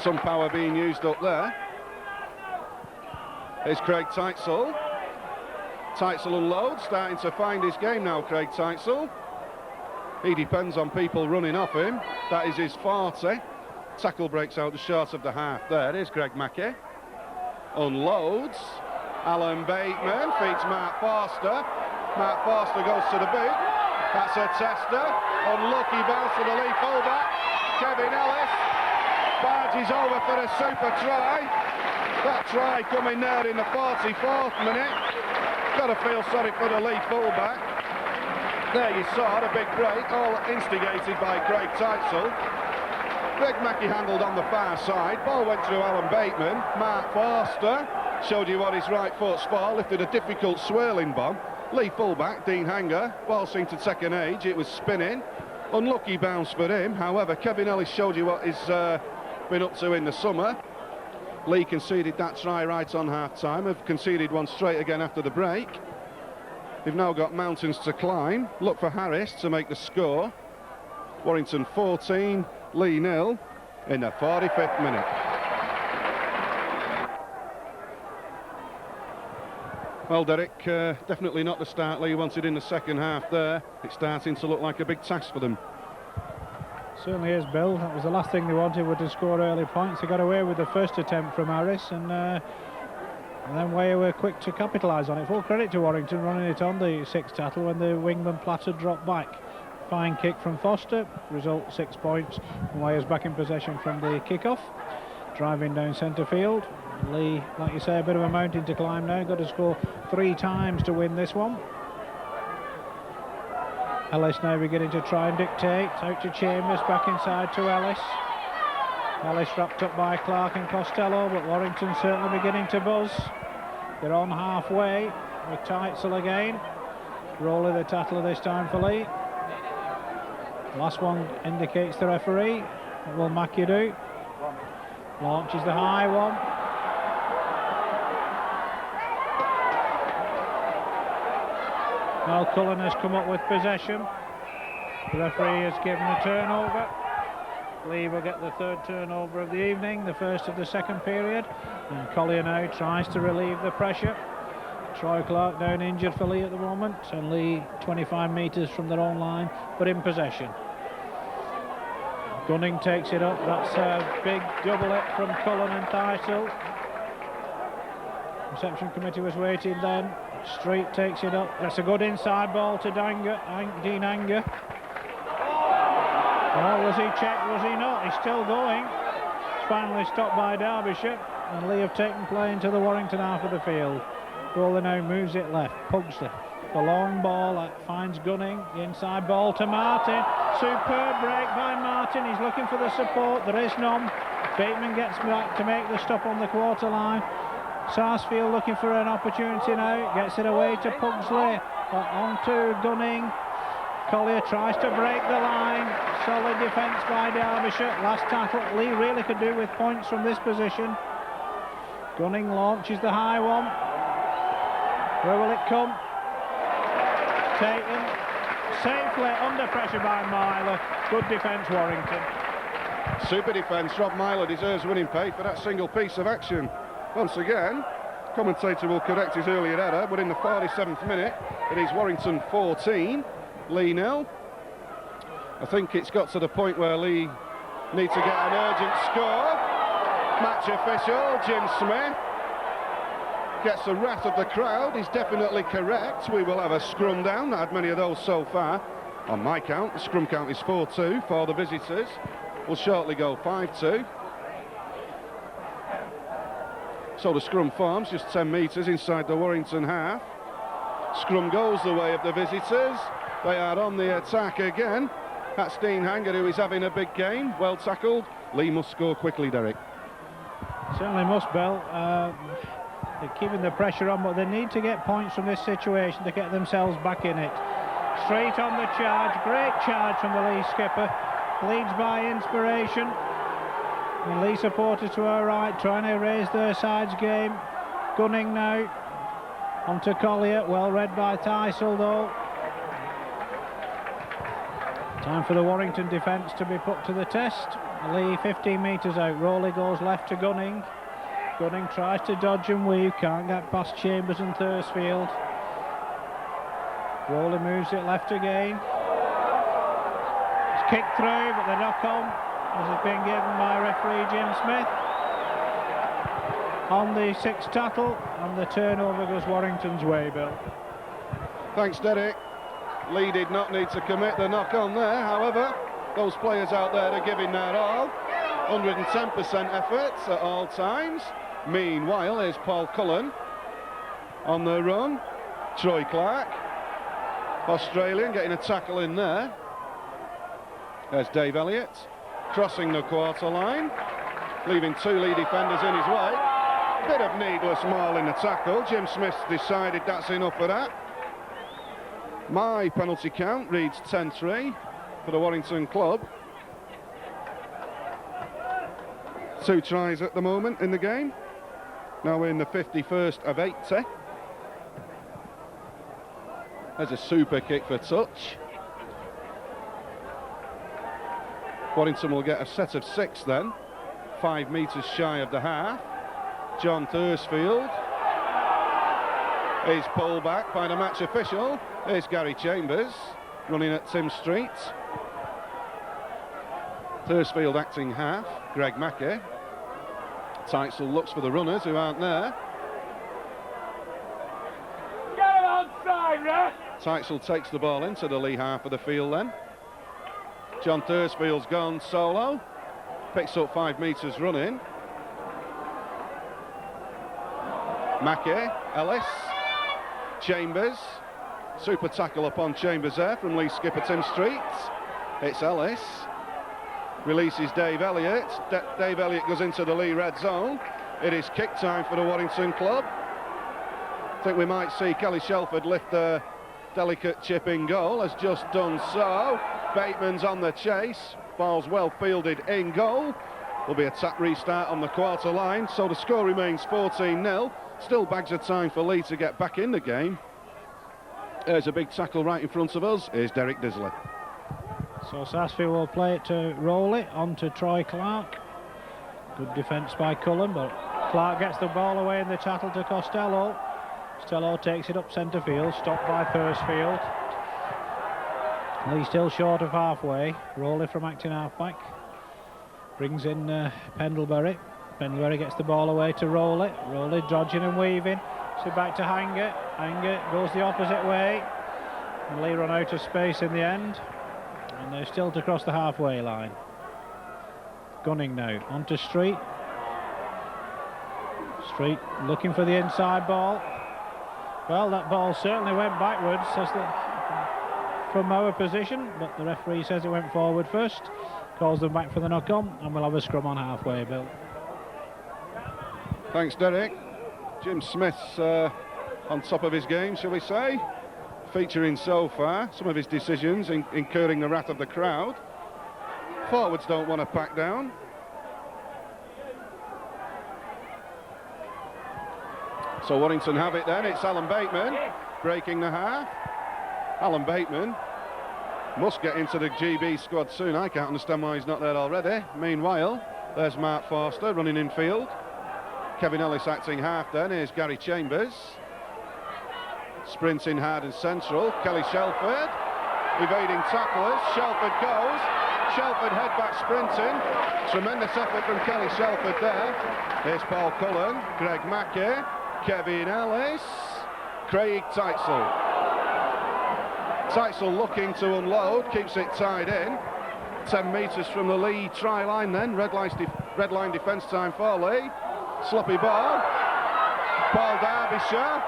Some power being used up there. Here's Craig Teitzel. Teitzel unloads, starting to find his game now, Craig Teitzel. He depends on people running off him. That is his 40. Tackle breaks out just short of the half there. Here's Greg Mackey. Unloads. Alan Bateman feeds Mark Forster. Mark Forster goes to the boot. That's a tester. Unlucky bounce to the Leigh fullback. Kevin Ellis barges over for a super try. That try coming there in the 44th minute. Got to feel sorry for the Leigh fullback. There you saw a big break, all instigated by Craig Teitzel. Greg Mackey handled on the far side. Ball went through Alan Bateman. Mark Forster showed you what his right foot's for. Lifted a difficult swirling bomb. Leigh fullback, Dean Hanger. Ball seemed to take an age. It was spinning. Unlucky bounce for him. However, Kevin Ellis showed you what he's been up to in the summer. Leigh conceded that try right on half-time. Have conceded one straight again after the break. They've now got mountains to climb. Look for Harris to make the score. Warrington 14, Leigh 0 in the 45th minute. Well, Derek, definitely not the start Leigh wanted in the second half there. It's starting to look like a big task for them. Certainly is, Bill. That was the last thing they wanted, were to score early points. They got away with the first attempt from Harris, and then Weir were quick to capitalise on it. Full credit to Warrington running it on the sixth tattle when the wingman Platter dropped back. Fine kick from Foster, result 6 points. Weir's back in possession from the kick-off. Driving down centre field. Leigh, like you say, a bit of a mountain to climb now. Got to score 3 times to win this one. Ellis now beginning to try and dictate. Out to Chambers, back inside to Ellis. Ellis wrapped up by Clark and Costello, but Warrington certainly beginning to buzz. They're on halfway with Teitzel again. Rolling the tattle this time for Leigh. Last one indicates the referee. What will Mackey do? Launches the high one. Well, Cullen has come up with possession. The referee has given a turnover. Leigh will get the 3rd turnover of the evening, the first of the second period. And Collier now tries to relieve the pressure. Troy Clark down injured for Leigh at the moment, and Leigh 25 metres from their own line, but in possession. Gunning takes it up. That's a big double hit from Cullen and Teitzel. Reception committee was waiting then. Street takes it up. That's a good inside ball to Dean Anger. Oh, was he checked? Was he not? He's still going. It's finally stopped by Derbyshire, and Leigh have taken play into the Warrington half of the field. Roller now moves it left. Pugsley. The long ball that finds Gunning. The inside ball to Martin. Superb break by Martin. He's looking for the support. There is none. Bateman gets back to make the stop on the quarter line. Sarsfield looking for an opportunity now. Gets it away to Pugsley. On to Gunning. Collier tries to break the line. Solid defence by Derbyshire. Last tackle. Leigh really could do with points from this position. Gunning launches the high one. Where will it come? Taken safely under pressure by Myler. Good defence, Warrington. Super defence. Rob Myler deserves winning pay for that single piece of action. Once again, commentator will correct his earlier error, but in the 47th minute, it is Warrington 14, Leigh 0. I think it's got to the point where Leigh need to get an urgent score. Match official, Jim Smith, gets the wrath of the crowd. He's definitely correct. We will have a scrum down. Not had many of those so far. On my count, the scrum count is 4-2 for the visitors. We'll shortly go 5-2. So the scrum forms just 10 metres inside the Warrington half. Scrum goes the way of the visitors. They are on the attack again. That's Dean Hanger, who is having a big game. Well tackled. Leigh must score quickly, Derek. Certainly must, Bill. They're keeping the pressure on, but they need to get points from this situation to get themselves back in it. Straight on the charge. Great charge from the Leigh skipper. Leads by inspiration. And Leigh supporters to her right, trying to raise their side's game. Gunning now. Onto Collier. Well read by Teiszel, though. Time for the Warrington defence to be put to the test. Leigh 15 metres out. Rowley goes left to Gunning. Gunning tries to dodge and weave. Can't get past Chambers and Thursfield. Rowley moves it left again. It's kicked through, but the knock-on has been given by referee Jim Smith. On the sixth tackle, and the turnover goes Warrington's way, Bill. Thanks, Derek. Leigh did not need to commit the knock-on there. However, those players out there are giving their all. 110% efforts at all times. Meanwhile, here's Paul Cullen on the run. Troy Clark, Australian, getting a tackle in there. There's Dave Elliott, crossing the quarter line, leaving 2 Leigh defenders in his way. Bit of needless maul in the tackle. Jim Smith decided that's enough for that. My penalty count reads 10-3 for the Warrington club. 2 tries at the moment in the game. Now we're in the 51st of 80. There's a super kick for touch. Warrington will get a set of 6 then. 5 metres shy of the half. John Thursfield is pulled back by the match official. Here's Gary Chambers running at Tim Street. Thursfield acting half. Greg Mackey. Teitzel looks for the runners who aren't there. Get him onside, ref! Teitzel takes the ball into the Leigh half of the field then. John Thursfield's gone solo. Picks up 5 metres running. Mackey, Ellis, Chambers. Super tackle upon Chambers there from Leigh skipper Tim Street. It's Ellis. Releases Dave Elliott. Dave Elliott goes into the Leigh red zone. It is kick time for the Warrington club. I think we might see Kelly Shelford lift a delicate chip in goal. Has just done so. Bateman's on the chase. Ball's well fielded in goal. There'll be a tap restart on the quarter line. So the score remains 14-0. Still bags of time for Leigh to get back in the game. There's a big tackle right in front of us. Here's Derek Disley. So Sarsfield will play it to Rowley, on to Troy Clark. Good defence by Cullen, but Clark gets the ball away in the chattel to Costello. Costello takes it up centre field, stopped by Thursfield. Leigh still short of halfway. Rowley from acting half-back. Brings in Pendlebury. Pendlebury gets the ball away to Rowley. Rowley dodging and weaving. So back to Hanger. Hanger goes the opposite way. And Leigh run out of space in the end. And they're still to cross the halfway line. Gunning now, onto Street. Street looking for the inside ball. Well, that ball certainly went backwards from our position, but the referee says it went forward first. Calls them back for the knock-on, and we'll have a scrum on halfway, Bill. Thanks, Derek. Jim Smith's on top of his game, shall we say? Featuring so far, some of his decisions incurring the wrath of the crowd. Forwards don't want to pack down. So Warrington have it then. It's Alan Bateman breaking the half. Alan Bateman must get into the GB squad soon. I can't understand why he's not there already. Meanwhile, there's Mark Forster running in field. Kevin Ellis acting half then. Here's Gary Chambers. Sprinting hard and central. Kelly Shelford evading tacklers. Shelford goes. Shelford head back sprinting. Tremendous effort from Kelly Shelford there. Here's Paul Cullen. Greg Mackey. Kevin Ellis. Craig Teitzel. Teitzel looking to unload. Keeps it tied in. 10 metres from the Leigh try line then. Red line defence time for Leigh. Sloppy ball. Paul Derbyshire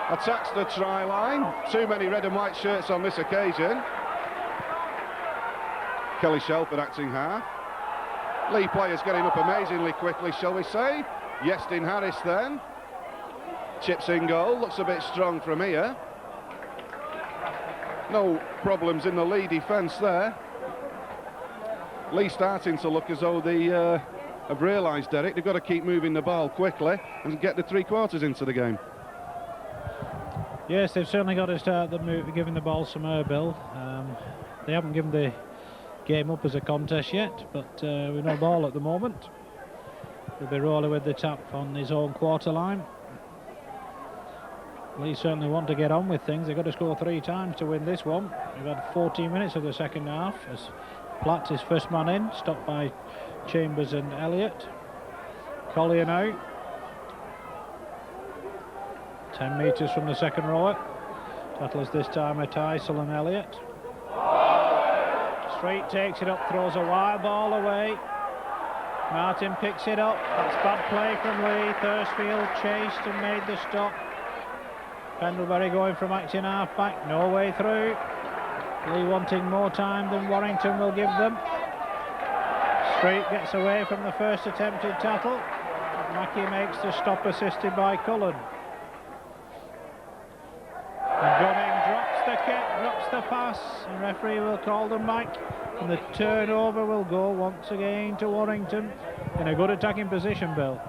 attacks the try line. Too many red and white shirts on this occasion. Kelly Shelford acting half. Leigh players getting up amazingly quickly, shall we say. Yestin Harris then. Chips in goal. Looks a bit strong from here. No problems in the Leigh defence there. Leigh starting to look as though they have realised, Derek, they've got to keep moving the ball quickly and get the 3/4 into the game. Yes, they've certainly got to start giving the ball some air, Bill. They haven't given the game up as a contest yet, but with no ball at the moment. They'll be rolling with the tap on his own quarter line. Leigh certainly want to get on with things. They've got to score 3 times to win this one. We've had 14 minutes of the second half as Platt is first man in, stopped by Chambers and Elliott. Collier now. 10 metres from the second rower. Tattlers this time are Teisel and Elliott. Street takes it up, throws a wild ball away. Martin picks it up. That's bad play from Leigh. Thursfield chased and made the stop. Pendlebury going from acting half back, no way through. Leigh wanting more time than Warrington will give them. Street gets away from the first attempted tackle. Mackey makes the stop, assisted by Cullen. And Gunning drops the kick, drops the pass, and referee will call them back. And the turnover will go once again to Warrington in a good attacking position, Bill.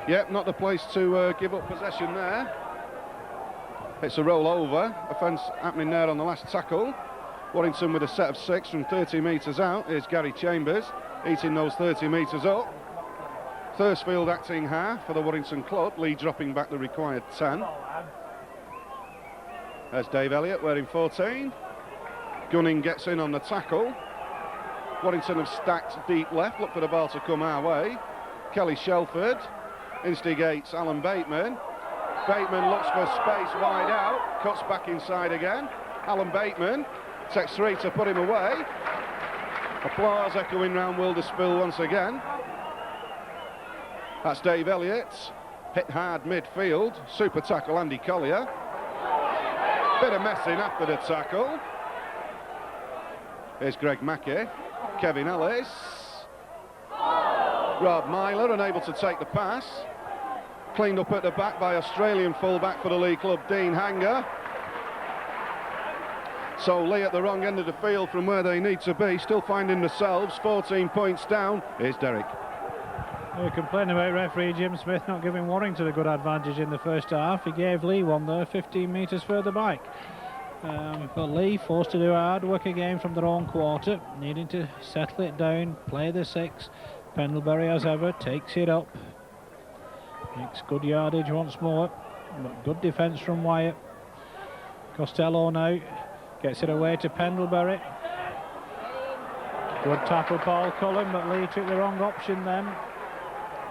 Yep, not the place to give up possession there. It's a roll over. Offence happening there on the last tackle. Warrington with a set of 6 from 30 metres out. Here's Gary Chambers, eating those 30 metres up. Thursfield acting half for the Warrington club. Leigh dropping back the required 10. There's Dave Elliott wearing 14. Gunning gets in on the tackle. Warrington have stacked deep left. Look for the ball to come our way. Kelly Shelford instigates Alan Bateman. Bateman looks for space wide out. Cuts back inside again. Alan Bateman takes 3 to put him away. Applause echoing round Wilderspill once again. That's Dave Elliott. Hit hard midfield. Super tackle Andy Collier. Bit of messing after the tackle. Here's Greg Mackey. Kevin Ellis. Rob Myler unable to take the pass. Cleaned up at the back by Australian fullback for the Leigh club, Dean Hanger. So Leigh at the wrong end of the field from where they need to be, still finding themselves 14 points down. Here's Derek. We're complaining about referee Jim Smith not giving Warrington a good advantage in the first half. He gave Leigh one there 15 metres further back. But Leigh forced to do hard work again from their own quarter, needing to settle it down, play the 6. Pendlebury, as ever, takes it up. Makes good yardage once more, but good defence from Wyatt. Costello now gets it away to Pendlebury. Good tackle Paul Cullen, but Leigh took the wrong option then.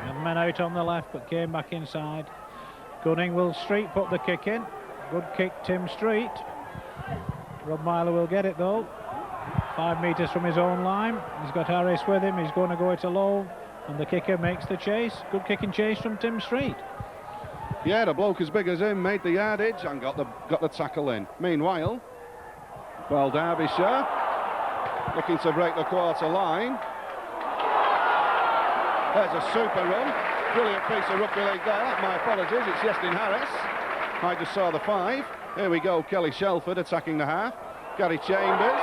And men out on the left, but came back inside. Gunning will Street put the kick in. Good kick, Tim Street. Rob Myler will get it though. 5 metres from his own line. He's got Harris with him. He's going to go it alone, and the kicker makes the chase. Good kick and chase from Tim Street. Yeah, the bloke as big as him made the yardage and got the tackle in. Meanwhile, well, Derbyshire looking to break the quarter line. There's a super run. Brilliant piece of rugby league there. My apologies, it's Yestin Harris. I just saw the 5. Here we go, Kelly Shelford attacking the half. Gary Chambers.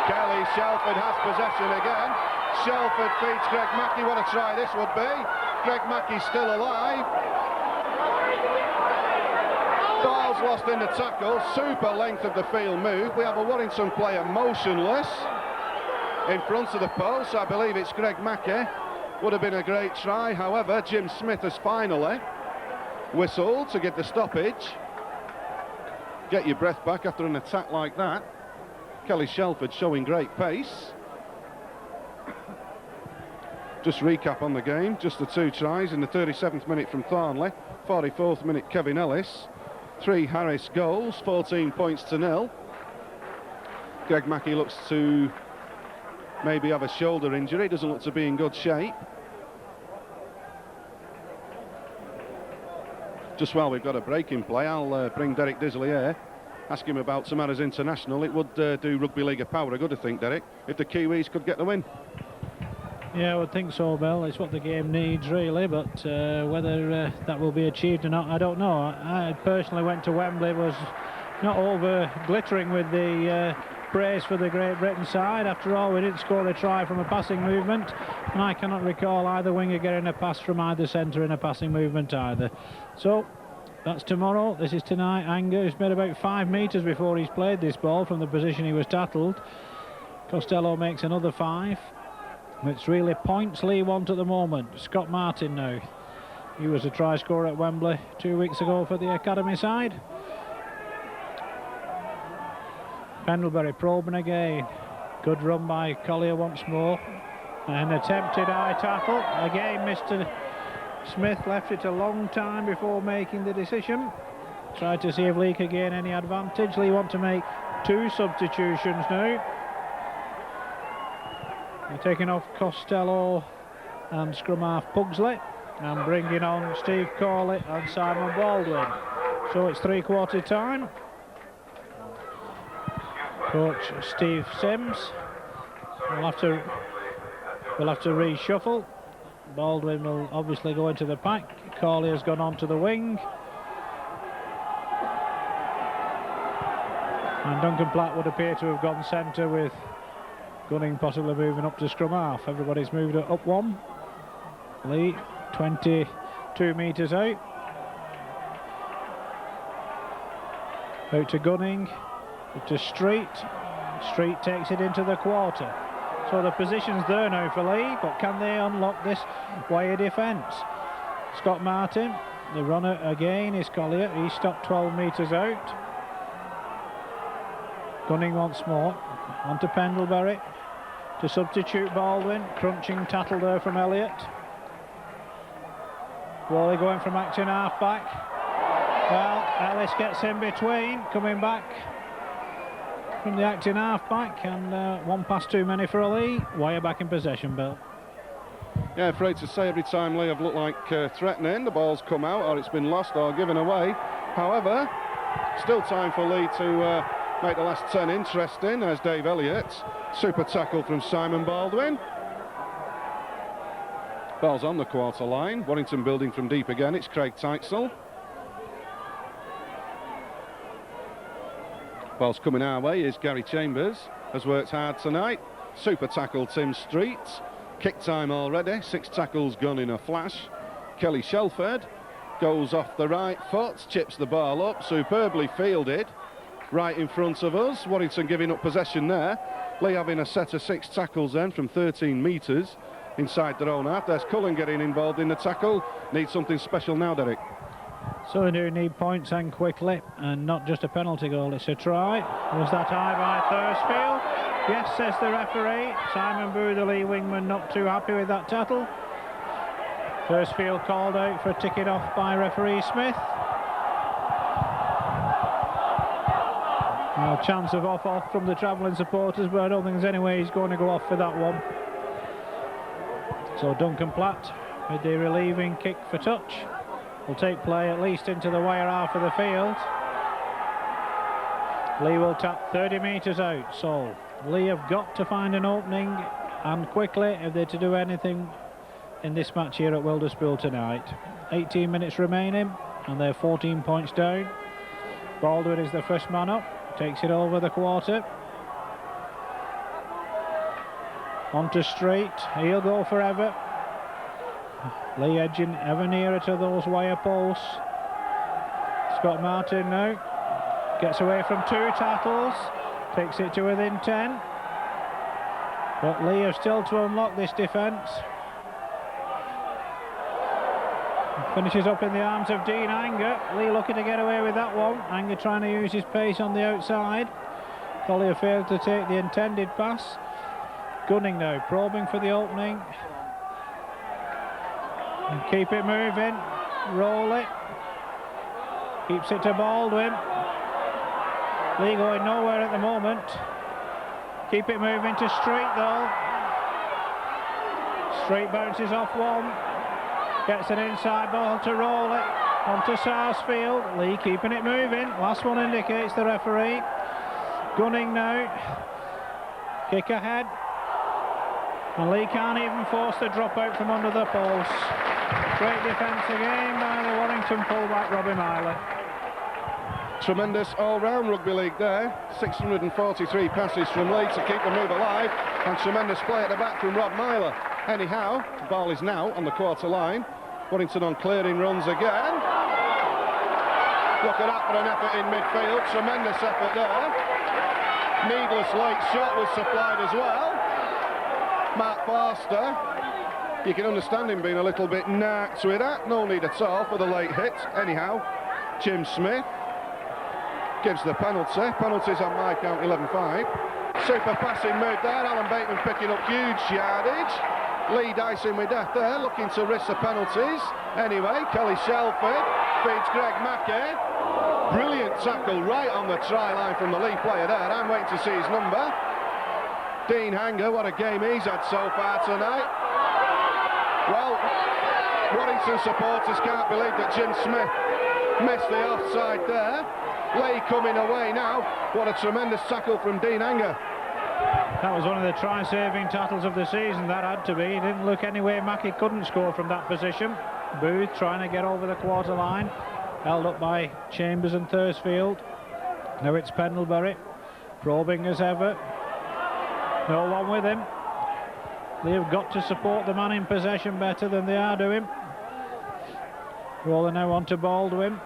Kelly Shelford has possession again. Shelford feeds Greg Mackey. What a try this would be. Greg Mackey's still alive. Ball's lost in the tackle. Super length of the field move. We have a Warrington player motionless in front of the post. I believe it's Greg Mackey. Would have been a great try. However, Jim Smith has finally whistled to give the stoppage. Get your breath back after an attack like that. Kelly Shelford showing great pace. Just recap on the game. Just the 2 tries in the 37th minute from Thornley. 44th minute Kevin Ellis. 3 Harris goals. 14 points to 0. Greg Mackey looks to maybe have a shoulder injury. Doesn't look to be in good shape. Just while we've got a break in play, I'll bring Derek Disley here. Ask him about Samara's international. It would do Rugby League a power of good, I think, Derek, if the Kiwis could get the win. Yeah, I would think so, Bill. It's what the game needs, really, but whether that will be achieved or not, I don't know. I personally went to Wembley, was not over glittering with the praise for the Great Britain side. After all, we didn't score a try from a passing movement, and I cannot recall either winger getting a pass from either centre in a passing movement either. So that's tomorrow. This is tonight. Anger has made about 5 metres before he's played this ball from the position he was tattled. Costello makes another 5. It's really points Leigh want at the moment. Scott Martin now. He was a try scorer at Wembley 2 weeks ago for the academy side. Pendlebury probing again. Good run by Collier once more. An attempted high tackle. Again, Mr. Smith left it a long time before making the decision. Tried to see if Leigh could gain any advantage. Leigh want to make 2 substitutions now. They're taking off Costello and scrum half Pugsley and bringing on Steve Corley and Simon Baldwin. So it's 3/4 time. Coach Steve Sims will have to reshuffle. Baldwin will obviously go into the pack. Corley has gone on to the wing. And Duncan Platt would appear to have gone centre, with Gunning possibly moving up to scrum half. Everybody's moved up 1. Leigh 22 metres out. Out to Gunning, to Street, Street takes it into the quarter. So the position's there now for Leigh, but can they unlock this wire defence? Scott Martin, the runner again is Collier. He stopped 12 metres out. Gunning once more. On to Pendlebury. To substitute Baldwin. Crunching tattle there from Elliott. Wally going from acting half back. Well, Ellis gets in between, coming back from the acting half back, and one pass too many for Leigh. Wire back in possession, Bill. Yeah, afraid to say every time Leigh have looked like threatening, the ball's come out or it's been lost or given away. However, still time for Leigh to make the last 10 interesting. There's Dave Elliott. Super tackle from Simon Baldwin. Ball's on the quarter line. Warrington building from deep again. It's Craig Teitzel. Ball's coming our way is Gary Chambers. Has worked hard tonight. Super tackle Tim Street. Kick time already. 6 tackles gone in a flash. Kelly Shelford goes off the right foot. Chips the ball up. Superbly fielded. Right in front of us. Warrington giving up possession there. Leigh having a set of 6 tackles then from 13 metres inside their own half. There's Cullen getting involved in the tackle. Needs something special now, Derek. So they do need points, and quickly, and not just a penalty goal, it's a try. Was that high by Thursfield? Yes, says the referee. Simon Boo, the Leigh wingman, not too happy with that tackle. Thursfield called out for a ticket off by referee Smith. No chance of off from the travelling supporters, but I don't think there's any way he's going to go off for that one. So Duncan Platt with the relieving kick for touch. Will take play at least into the wire half of the field. Leigh will tap 30 metres out, so Leigh have got to find an opening, and quickly, if they're to do anything in this match here at Wilderspool tonight. 18 minutes remaining, and they're 14 points down. Baldwin is the first man up, takes it over the quarter. On to Street, he'll go forever. Leigh edging ever nearer to those wire posts. Scott Martin now gets away from 2 tackles, takes it to within 10. But Leigh have still to unlock this defence. Finishes up in the arms of Dean Anger. Leigh looking to get away with that one. Anger trying to use his pace on the outside. Collier failed to take the intended pass. Gunning now, probing for the opening. And keep it moving, roll it, keeps it to Baldwin. Leigh going nowhere at the moment. Keep it moving to Street though. Street bounces off one, gets an inside ball to roll it, onto Sarsfield. Leigh keeping it moving, last one indicates the referee. Gunning now, kick ahead. And Leigh can't even force the drop out from under the post. Great defence again by the Warrington fullback Robbie Miley. Tremendous all-round rugby league there. 643 passes from Leigh to keep the move alive, and tremendous play at the back from Rob Myler. Anyhow, the ball is now on the quarter line. Warrington on clearing runs again. Look at that for an effort in midfield. Tremendous effort there. Needless late shot was supplied as well. Mark Forster, you can understand him being a little bit narked with that. No need at all for the late hit. Anyhow, Jim Smith gives the penalty. Penalties on my count 11-5. Super passing move there. Alan Bateman picking up huge yardage. Leigh dicing with death there, looking to risk the penalties. Anyway, Kelly Shelford feeds Greg Mackey. Brilliant tackle right on the try line from the Leigh player there. I'm waiting to see his number. Dean Hanger, what a game he's had so far tonight. Well, Warrington supporters can't believe that Jim Smith missed the offside there. Leigh coming away now. What a tremendous tackle from Dean Hanger. That was one of the try-saving tackles of the season, that had to be. It didn't look any way Mackey couldn't score from that position. Booth trying to get over the quarter line. Held up by Chambers and Thursfield. Now it's Pendlebury. Probing as ever. No one with him. They've got to support the man in possession better than they are doing. Rolling now on to Baldwin.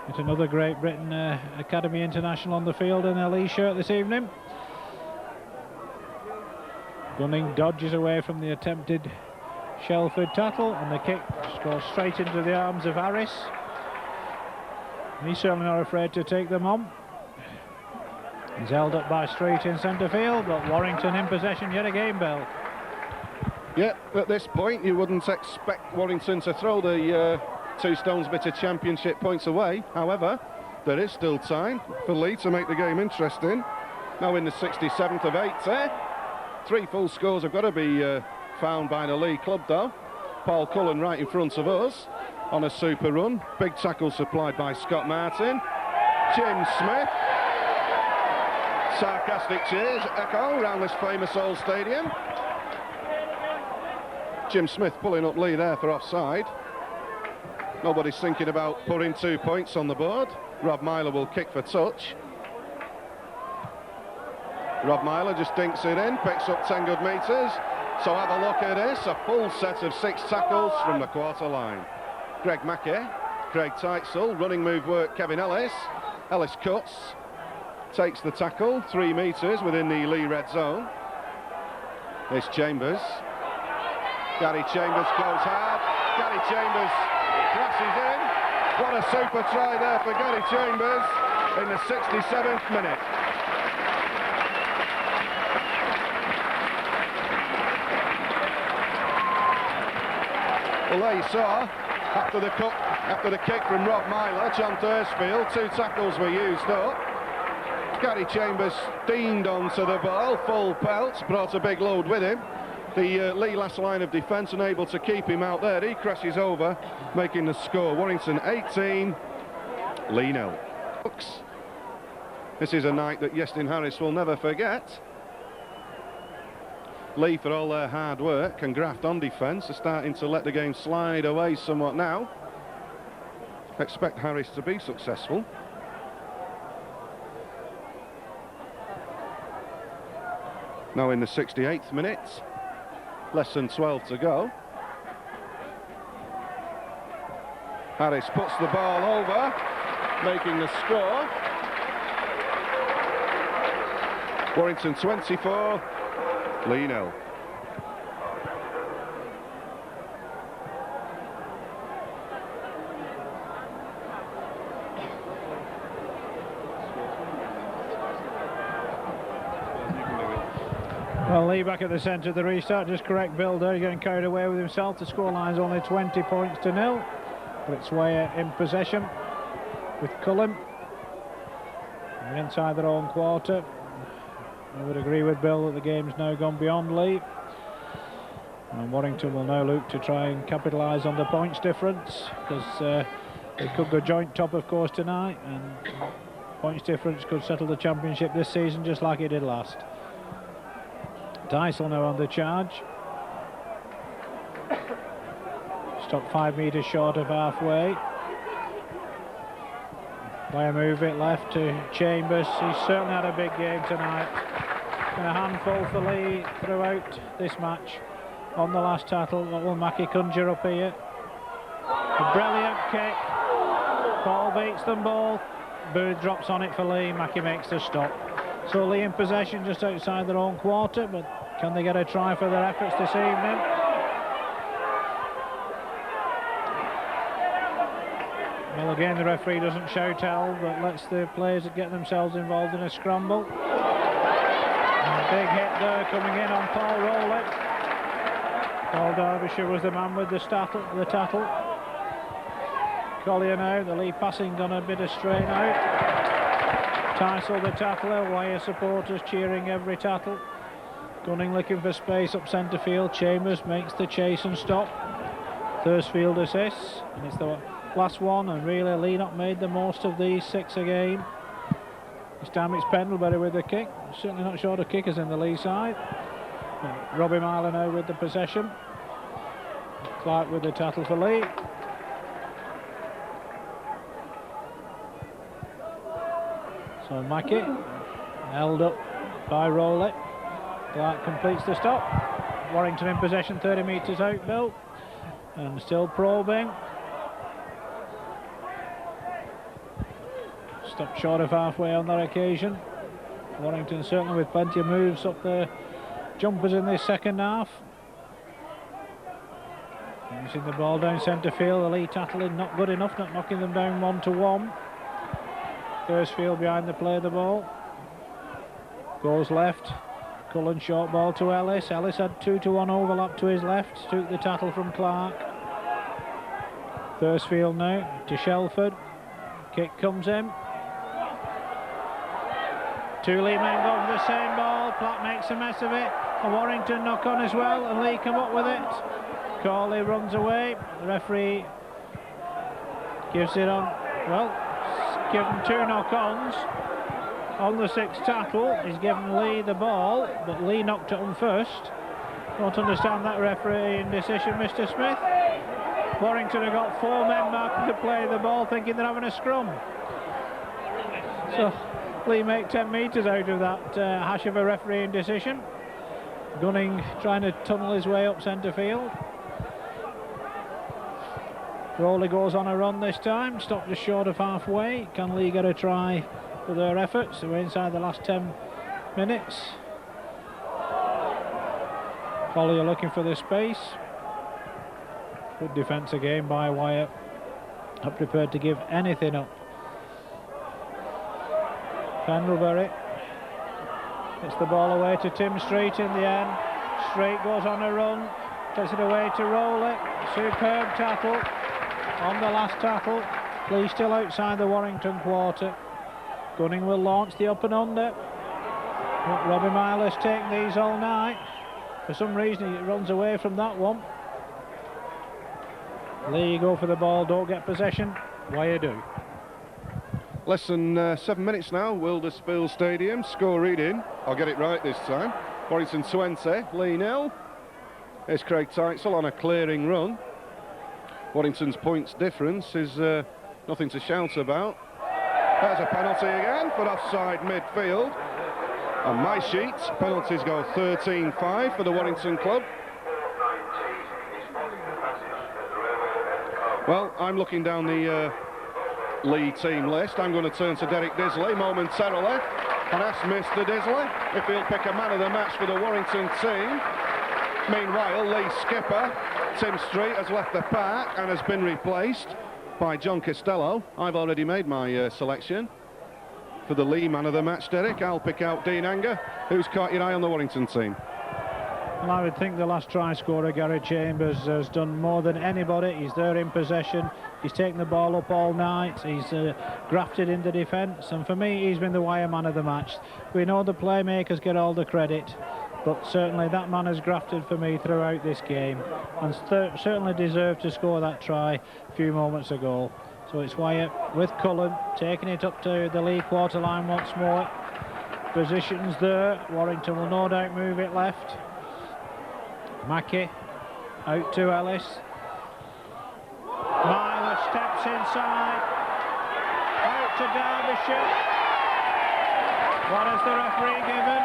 It's another Great Britain Academy international on the field in their Leigh shirt this evening. Gunning dodges away from the attempted Shelford tackle, and the kick goes straight into the arms of Harris. He's certainly not afraid to take them on. He's held up by Street in centre field, but Warrington in possession yet again, Bill. Yeah, at this point you wouldn't expect Warrington to throw the two Stones Bitter Championship points away. However, there is still time for Leigh to make the game interesting. Now in the 67th of 80. 3 full scores have got to be found by the Leigh club though. Paul Cullen right in front of us on a super run. Big tackle supplied by Scott Martin. Jim Smith. Sarcastic cheers echo around this famous old stadium. Jim Smith pulling up Leigh there for offside. Nobody's thinking about putting 2 points on the board. Rob Myler will kick for touch. Rob Myler just dinks it in, picks up 10 good metres. So have a look at this, a full set of 6 tackles from the quarter line. Greg Mackey, Craig Teitzel, running move work Kevin Ellis. Ellis cuts, takes the tackle, 3 metres within the Leigh red zone. There's Chambers. Gary Chambers goes hard. Gary Chambers crashes in. What a super try there for Gary Chambers in the 67th minute. Well, there you saw, after the kick from Rob Myler, John Thursfield, 2 tackles were used up. Gary Chambers steamed onto the ball, full pelt, brought a big load with him. The Leigh last line of defence unable to keep him out there. He crashes over, making the score. Warrington 18, Leigh 0. This is a night that Iestyn Harris will never forget. Leigh, for all their hard work and graft on defence, are starting to let the game slide away somewhat now. Expect Harris to be successful. Now in the 68th minute, less than 12 to go. Harris puts the ball over, making the score. Warrington 24, Leigh 0. Well, Leigh back at the centre of the restart, just correct Bill there, getting carried away with himself. The scoreline's only 20 points to 0, but it's Weyer in possession with Cullen inside their own quarter. I would agree with Bill that the game's now gone beyond Leigh, and Warrington will now look to try and capitalise on the points difference, because they could go joint top of course tonight, and points difference could settle the championship this season just like it did last. Teitzel now on the charge. Stopped 5 metres short of halfway. Weyer move it left to Chambers. He's certainly had a big game tonight. And a handful for Leigh throughout this match. On the last tackle, what will Mackey conjure up here? A brilliant kick. Paul beats them both. Booth drops on it for Leigh. Mackey makes the stop. So Leigh in possession just outside their own quarter, but can they get a try for their efforts this evening? Well, again, the referee doesn't shout out, but lets the players get themselves involved in a scramble. And a big hit there coming in on Paul Rowley. Paul Derbyshire was the man with the tattle. Collier now, the Leigh passing on a bit of strain out. Teitzel the tackler, Weyer supporters cheering every tattle. Gunning looking for space up centre field. Chambers makes the chase and stop. Thursfield assists, and it's the last one, and really Leigh not made the most of these 6 again. This time it's Pendlebury with the kick. Certainly not short of kickers in the Leigh side. Robbie Myler now with the possession. Clark with the tattle for Leigh. So Mackey held up by Rowley. Clark completes the stop. Warrington in possession, 30 metres out, Bill, and still probing. Stopped short of halfway on that occasion. Warrington certainly with plenty of moves up the jumpers in this second half. Using the ball down centre field, the Leigh tackling not good enough, not knocking them down 1-1. Thursfield behind the play of the ball. Goes left. Cullen short ball to Ellis. Ellis had 2-1 overlap to his left. Took the tackle from Clark. Thursfield now to Shelford. Kick comes in. Two Leigh men go for the same ball. Platt makes a mess of it. And Warrington knock on as well, and Leigh come up with it. Corley runs away. The referee gives it on. Well, given two knock-ons on the sixth tackle. He's given Leigh the ball, but Leigh knocked it on first. Don't understand that refereeing decision, Mr. Smith. Warrington have got 4 men marking the play of the ball, thinking they're having a scrum. So Leigh make 10 metres out of that hash of a refereeing decision. Gunning trying to tunnel his way up centre field. Rowley goes on a run this time, stopped just short of halfway. Can Leigh get a try for their efforts? We're inside the last 10 minutes. Collier looking for the space. Good defence again by Wyatt. Not prepared to give anything up. Pendlebury gets the ball away to Tim Street in the end. Street goes on a run, takes it away to Rowley. Superb tackle on the last tackle. Leigh still outside the Warrington quarter. Gunning will launch the up and under. Robbie Myler's taken these all night. For some reason he runs away from that one. Leigh go for the ball, don't get possession. Why you do? Less than 7 minutes now, Wilderspool Stadium. Score reading, I'll get it right this time. Warrington 20, Leigh 0. Here's Craig Teitzel on a clearing run. Warrington's points difference is nothing to shout about. There's a penalty again for offside midfield. On my sheet, penalties go 13-5 for the Warrington club. Well, I'm looking down the Leigh team list. I'm going to turn to Derek Disley momentarily and ask Mr. Disley if he'll pick a man of the match for the Warrington team. Meanwhile, Leigh skipper Tim Street has left the park and has been replaced by John Costello. I've already made my selection for the Leigh man of the match, Derek. I'll pick out Dean Anger. Who's caught your eye on the Warrington team? Well, I would think the last try scorer, Gary Chambers, has done more than anybody. He's there in possession. He's taken the ball up all night. He's grafted into defence. And for me, he's been the wire man of the match. We know the playmakers get all the credit, but certainly that man has grafted for me throughout this game and certainly deserved to score that try a few moments ago. So it's Wyatt with Cullen taking it up to the Leigh quarter line once more. Positions there. Warrington will no doubt move it left. Mackey out to Ellis. Myler steps inside. Out to Derbyshire. What has the referee given?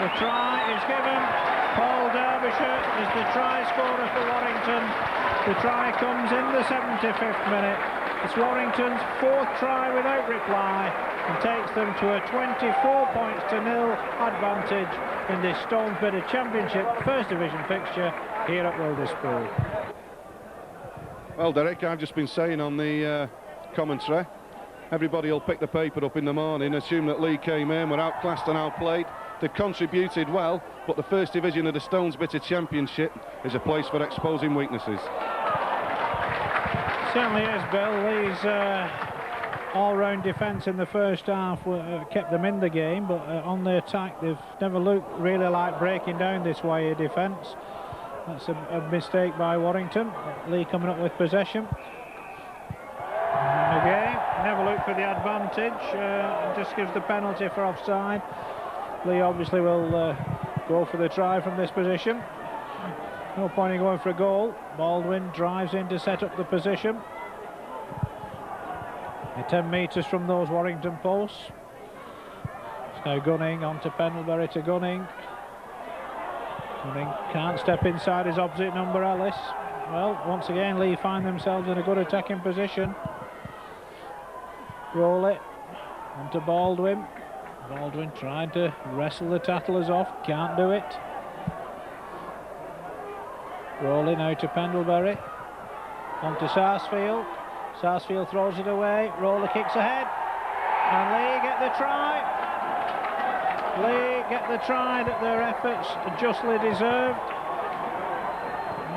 The try is given. Paul Derbyshire is the try scorer for Warrington. The try comes in the 75th minute. It's Warrington's 4th try without reply and takes them to a 24-0 advantage in this Stonesbridge Championship First Division fixture here at Wilderspool. Well, Derek, I've just been saying on the commentary, everybody will pick the paper up in the morning, assume that Leigh came in, were outclassed and outplayed. They contributed well, but the First Division of the Stonesbridge Championship is a place for exposing weaknesses. Certainly is, Bill. Leigh's all-round defence in the first half kept them in the game, but on the attack they've never looked really like breaking down this wire defence. That's a mistake by Warrington. Leigh coming up with possession. And again, never looked for the advantage, and just gives the penalty for offside. Leigh obviously will go for the try from this position. No point in going for a goal. Baldwin drives in to set up the position. 10 metres from those Warrington posts. It's now Gunning on to Pendlebury to Gunning. Gunning can't step inside his opposite number, Ellis. Well, once again, Leigh find themselves in a good attacking position. Rowley On to Baldwin. Baldwin trying to wrestle the tattlers off, can't do it. Rolling now to Pendlebury. On to Sarsfield. Sarsfield throws it away. Roller kicks ahead. And Leigh get the try. Leigh get the try that their efforts justly deserved.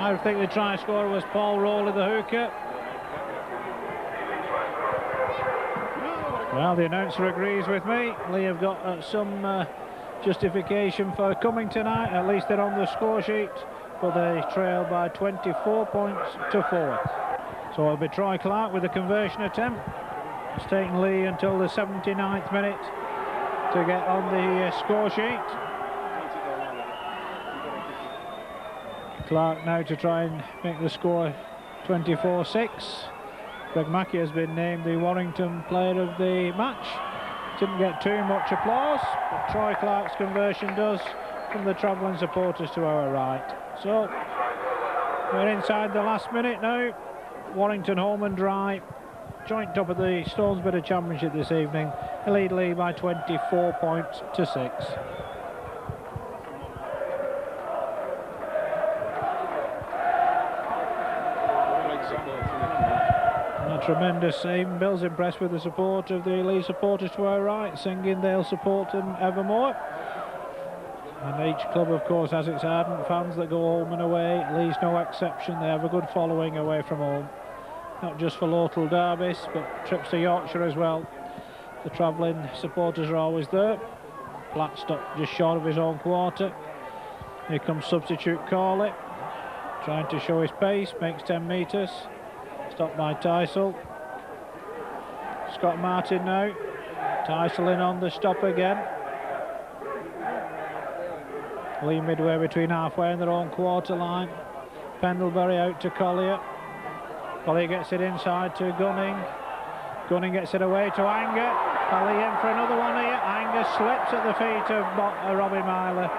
I think the try scorer was Paul Rowley, the hooker. Well, the announcer agrees with me. Leigh have got some justification for coming tonight. At least they're on the score sheet, but they trail by 24 points to 4. So it'll be Troy Clark with a conversion attempt. It's taken Leigh until the 79th minute to get on the score sheet. Clark now to try and make the score 24-6. Greg Mackey has been named the Warrington player of the match. Didn't get too much applause, but Troy Clark's conversion does from the travelling supporters to our right. So we're inside the last minute now. Warrington home and dry. Joint top of the Stonesborough Championship this evening. They lead Leigh by 24 points to 6. Tremendous scene. Bill's impressed with the support of the Leigh supporters to our right, singing they'll support them evermore. And each club, of course, has its ardent fans that go home and away. Leigh's no exception. They have a good following away from home, not just for local derbies, but trips to Yorkshire as well. The travelling supporters are always there. Platt stopped just short of his own quarter. Here comes substitute Corley, trying to show his pace, makes 10 metres. Stopped by Tysell. Scott Martin now. Tysell in on the stop again. Leigh midway between halfway and their own quarter line. Pendlebury out to Collier. Collier gets it inside to Gunning. Gunning gets it away to Anger. Leigh in for another one here. Anger slips at the feet of Robbie Myler.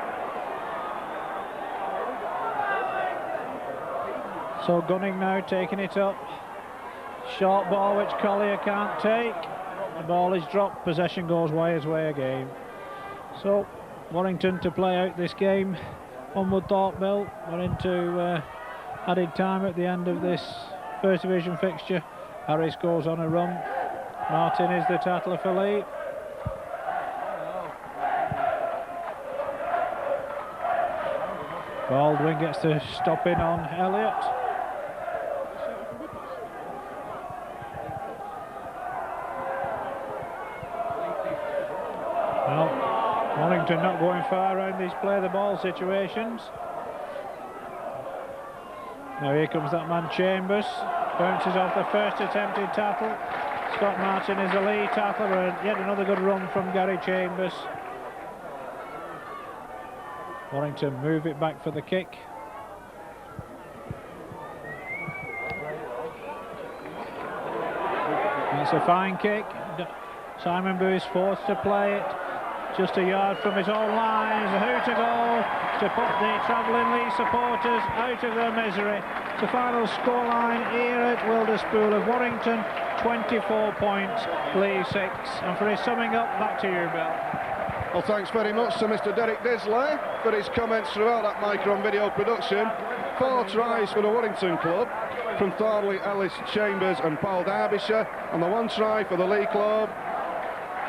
So Gunning now taking it up. Short ball which Collier can't take. The ball is dropped. Possession goes Wyre's way again. So Warrington to play out this game. One would thought, Bill, we're into added time at the end of this First Division fixture. Harris goes on a run. Martin is the tattler for Leigh. Baldwin gets the stop in on Elliott. Warrington not going far around these play the ball situations. Now here comes that man Chambers, bounces off the first attempted tackle. Scott Martin is the Leigh tackler, and yet another good run from Gary Chambers. Warrington move it back for the kick. It's a fine kick. Simon Boo is forced to play it. Just a yard from his own lines. Who to go to put the travelling Leigh supporters out of their misery. The final scoreline here at Wilderspool of Warrington, 24 points, Leigh 6. And for his summing up, back to you, Bill. Well, thanks very much to Mr. Derek Disley for his comments throughout that micro video production. 4 tries for the Warrington club from Thornley, Ellis, Chambers and Paul Derbyshire, and the 1 try for the Leigh club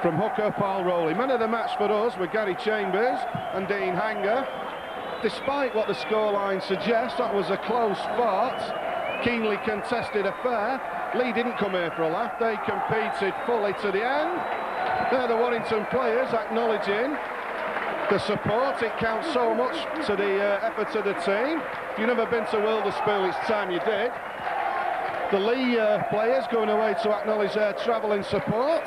from hooker Paul Rowley. Man of the match for us were Gary Chambers and Dean Hanger. Despite what the scoreline suggests, that was a close fought, keenly contested affair. Leigh didn't come here for a laugh. They competed fully to the end. They're the Warrington players acknowledging the support. It counts so much to the effort of the team. If you've never been to Wilderspool, it's time you did. The Leigh players going away to acknowledge their travelling support.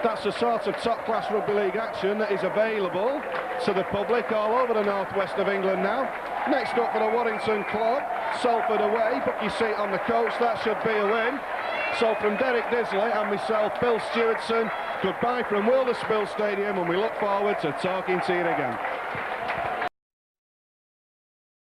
That's the sort of top-class rugby league action that is available to the public all over the northwest of England now. Next up for the Warrington club, Salford away. Book your seat on the coach, that should be a win. So from Derek Disley and myself, Bill Stewardson, goodbye from Wilderspool Stadium, and we look forward to talking to you again.